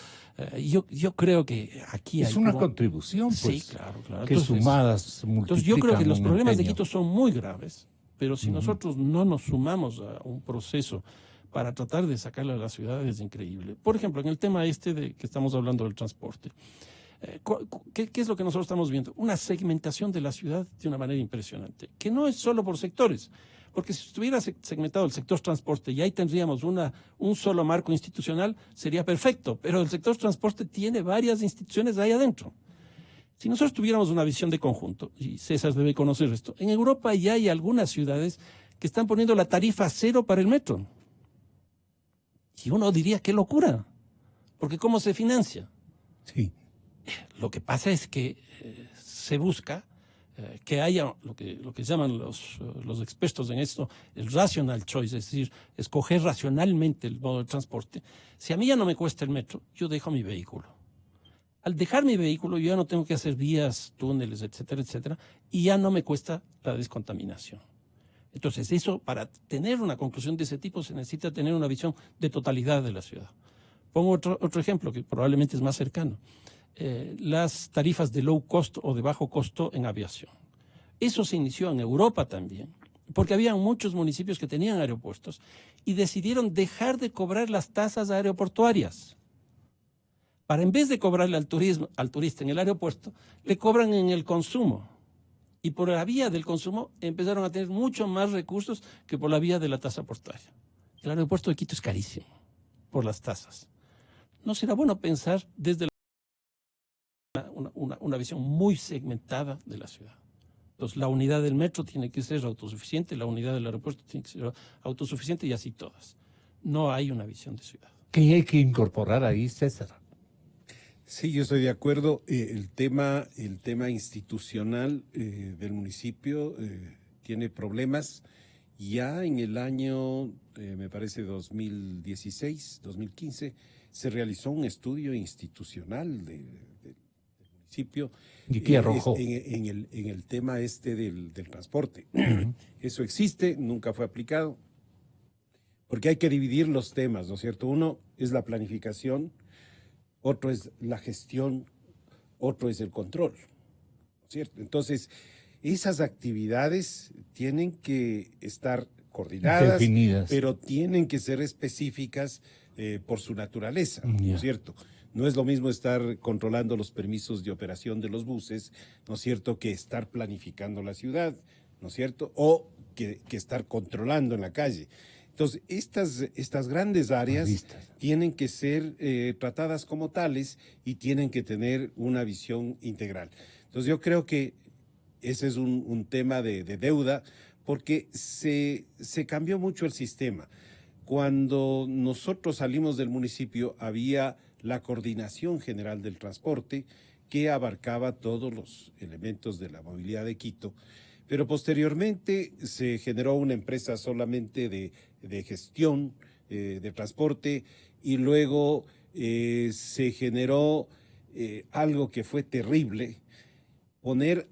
Yo creo que aquí Es hay una como... contribución, Sí, pues, claro, claro. que sumadas Entonces yo creo que multiplican los un problemas de empeño. Quito son muy graves, pero si nosotros no nos sumamos a un proceso para tratar de sacarle a la ciudad es increíble. Por ejemplo, en el tema este de que estamos hablando del transporte, ¿qué es lo que nosotros estamos viendo? Una segmentación de la ciudad de una manera impresionante, que no es solo por sectores, porque si estuviera segmentado el sector transporte y ahí tendríamos un solo marco institucional, sería perfecto, pero el sector transporte tiene varias instituciones ahí adentro. Si nosotros tuviéramos una visión de conjunto, y César debe conocer esto, en Europa ya hay algunas ciudades que están poniendo la tarifa cero para el metro. Y uno diría, qué locura, porque ¿cómo se financia? Sí. Lo que pasa es que se busca que haya lo que llaman los expertos en esto, el rational choice, es decir, escoger racionalmente el modo de transporte. Si a mí ya no me cuesta el metro, yo dejo mi vehículo. Al dejar mi vehículo, yo ya no tengo que hacer vías, túneles, etcétera, etcétera, y ya no me cuesta la descontaminación. Entonces, eso, para tener una conclusión de ese tipo, se necesita tener una visión de totalidad de la ciudad. Pongo otro ejemplo que probablemente es más cercano. Las tarifas de low cost o de bajo costo en aviación. Eso se inició en Europa también, porque había muchos municipios que tenían aeropuertos y decidieron dejar de cobrar las tasas aeroportuarias. Para en vez de cobrarle al turista en el aeropuerto, le cobran en el consumo. Y por la vía del consumo empezaron a tener mucho más recursos que por la vía de la tasa portuaria. El aeropuerto de Quito es carísimo por las tasas. ¿No será bueno pensar desde una visión muy segmentada de la ciudad? Entonces, la unidad del metro tiene que ser autosuficiente, la unidad del aeropuerto tiene que ser autosuficiente y así todas. No hay una visión de ciudad. ¿Qué hay que incorporar ahí, César? Sí, yo estoy de acuerdo. El tema institucional del municipio tiene problemas. Ya en el año, me parece 2016, 2015, se realizó un estudio institucional del municipio ¿Y qué arrojó? en el tema este del transporte. Eso existe, nunca fue aplicado, porque hay que dividir los temas, ¿no es cierto? Uno es la planificación, otro es la gestión, otro es el control, ¿no es cierto? Entonces, esas actividades tienen que estar coordinadas, Definidas. pero tienen que ser específicas por su naturaleza, ¿no es cierto? No es lo mismo estar controlando los permisos de operación de los buses, ¿no es cierto?, que estar planificando la ciudad, ¿no es cierto?, o que estar controlando en la calle. Entonces, estas grandes áreas tienen que ser tratadas como tales y tienen que tener una visión integral. Entonces, yo creo que ese es un tema de deuda porque se cambió mucho el sistema. Cuando nosotros salimos del municipio había la Coordinación General del Transporte que abarcaba todos los elementos de la movilidad de Quito, pero posteriormente se generó una empresa solamente de gestión de transporte y luego se generó algo que fue terrible, poner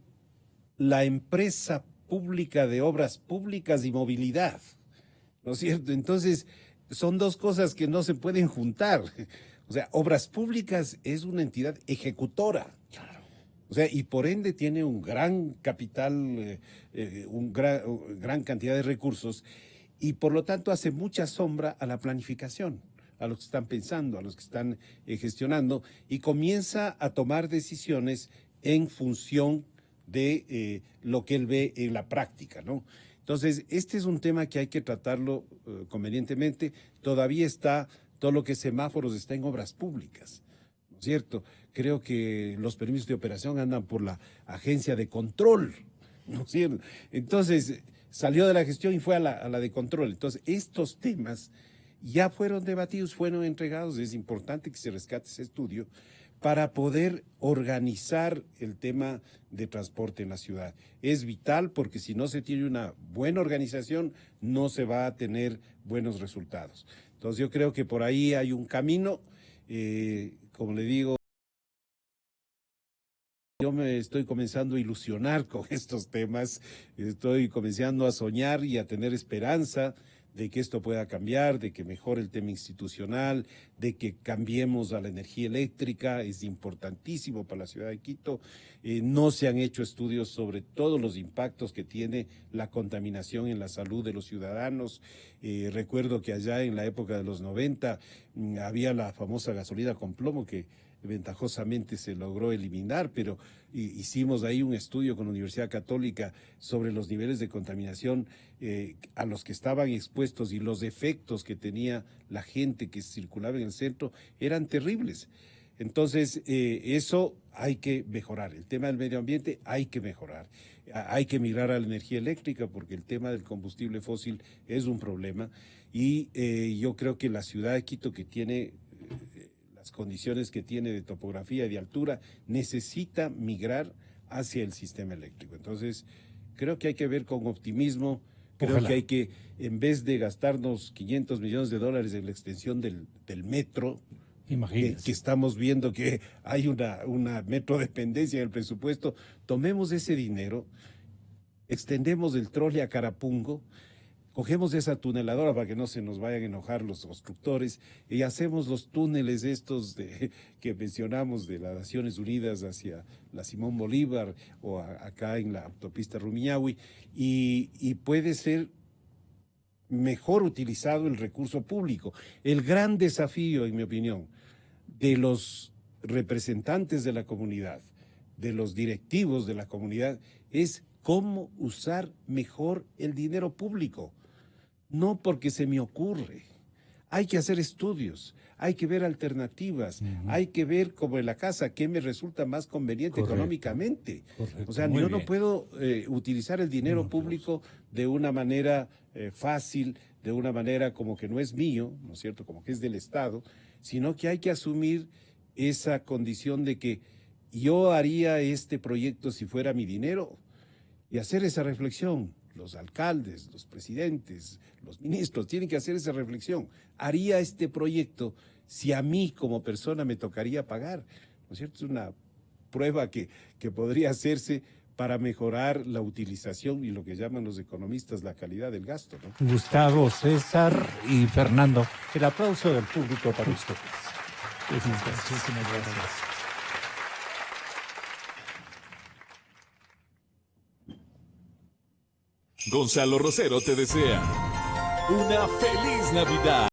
la empresa pública de obras públicas y movilidad, ¿no es cierto? Entonces, son dos cosas que no se pueden juntar. O sea, Obras Públicas es una entidad ejecutora. O sea, y por ende tiene un gran capital, gran cantidad de recursos, y por lo tanto hace mucha sombra a la planificación, a los que están pensando, a los que están gestionando, y comienza a tomar decisiones en función de lo que él ve en la práctica, ¿no? Entonces, este es un tema que hay que tratarlo convenientemente. Todavía está, todo lo que es semáforos está en obras públicas, ¿no es cierto? Creo que los permisos de operación andan por la agencia de control, ¿no es cierto? Entonces, salió de la gestión y fue a la de control. Entonces, estos temas ya fueron debatidos, fueron entregados. Es importante que se rescate ese estudio para poder organizar el tema de transporte en la ciudad. Es vital porque si no se tiene una buena organización, no se va a tener buenos resultados. Entonces yo creo que por ahí hay un camino, como le digo, Yo me estoy comenzando a ilusionar con estos temas, estoy comenzando a soñar y a tener esperanza de que esto pueda cambiar, de que mejore el tema institucional, de que cambiemos a la energía eléctrica, es importantísimo para la ciudad de Quito. No se han hecho estudios sobre todos los impactos que tiene la contaminación en la salud de los ciudadanos. Recuerdo que allá en la época de los 90 había la famosa gasolina con plomo que ventajosamente se logró eliminar, pero hicimos ahí un estudio con la Universidad Católica sobre los niveles de contaminación a los que estaban expuestos y los efectos que tenía la gente que circulaba en el centro eran terribles. Entonces, eso hay que mejorar. El tema del medio ambiente hay que mejorar. Hay que migrar a la energía eléctrica porque el tema del combustible fósil es un problema y yo creo que la ciudad de Quito, que tiene condiciones que tiene de topografía y de altura, necesita migrar hacia el sistema eléctrico. Entonces, creo que hay que ver con optimismo, creo que hay que, en vez de gastarnos $500 millones en la extensión del metro, que estamos viendo que hay una metrodependencia en el presupuesto, tomemos ese dinero, extendemos el trole a Carapungo, cogemos esa tuneladora para que no se nos vayan a enojar los constructores y hacemos los túneles estos que mencionamos de las Naciones Unidas hacia la Simón Bolívar o acá en la autopista Rumiñahui y puede ser mejor utilizado el recurso público. El gran desafío, en mi opinión, de los representantes de la comunidad, de los directivos de la comunidad, es cómo usar mejor el dinero público. No porque se me ocurre. Hay que hacer estudios, hay que ver alternativas, hay que ver, como en la casa, qué me resulta más conveniente económicamente. O sea, yo no puedo utilizar el dinero público de una manera fácil, de una manera como que no es mío, ¿no es cierto?, como que es del Estado, sino que hay que asumir esa condición de que yo haría este proyecto si fuera mi dinero y hacer esa reflexión. Los alcaldes, los presidentes, los ministros tienen que hacer esa reflexión. ¿Haría este proyecto si a mí como persona me tocaría pagar? ¿No es cierto? Es una prueba que podría hacerse para mejorar la utilización y lo que llaman los economistas la calidad del gasto, ¿no? Gustavo, César y Fernando, el aplauso del público para ustedes. Muchísimas gracias. Gonzalo Rosero te desea una feliz Navidad.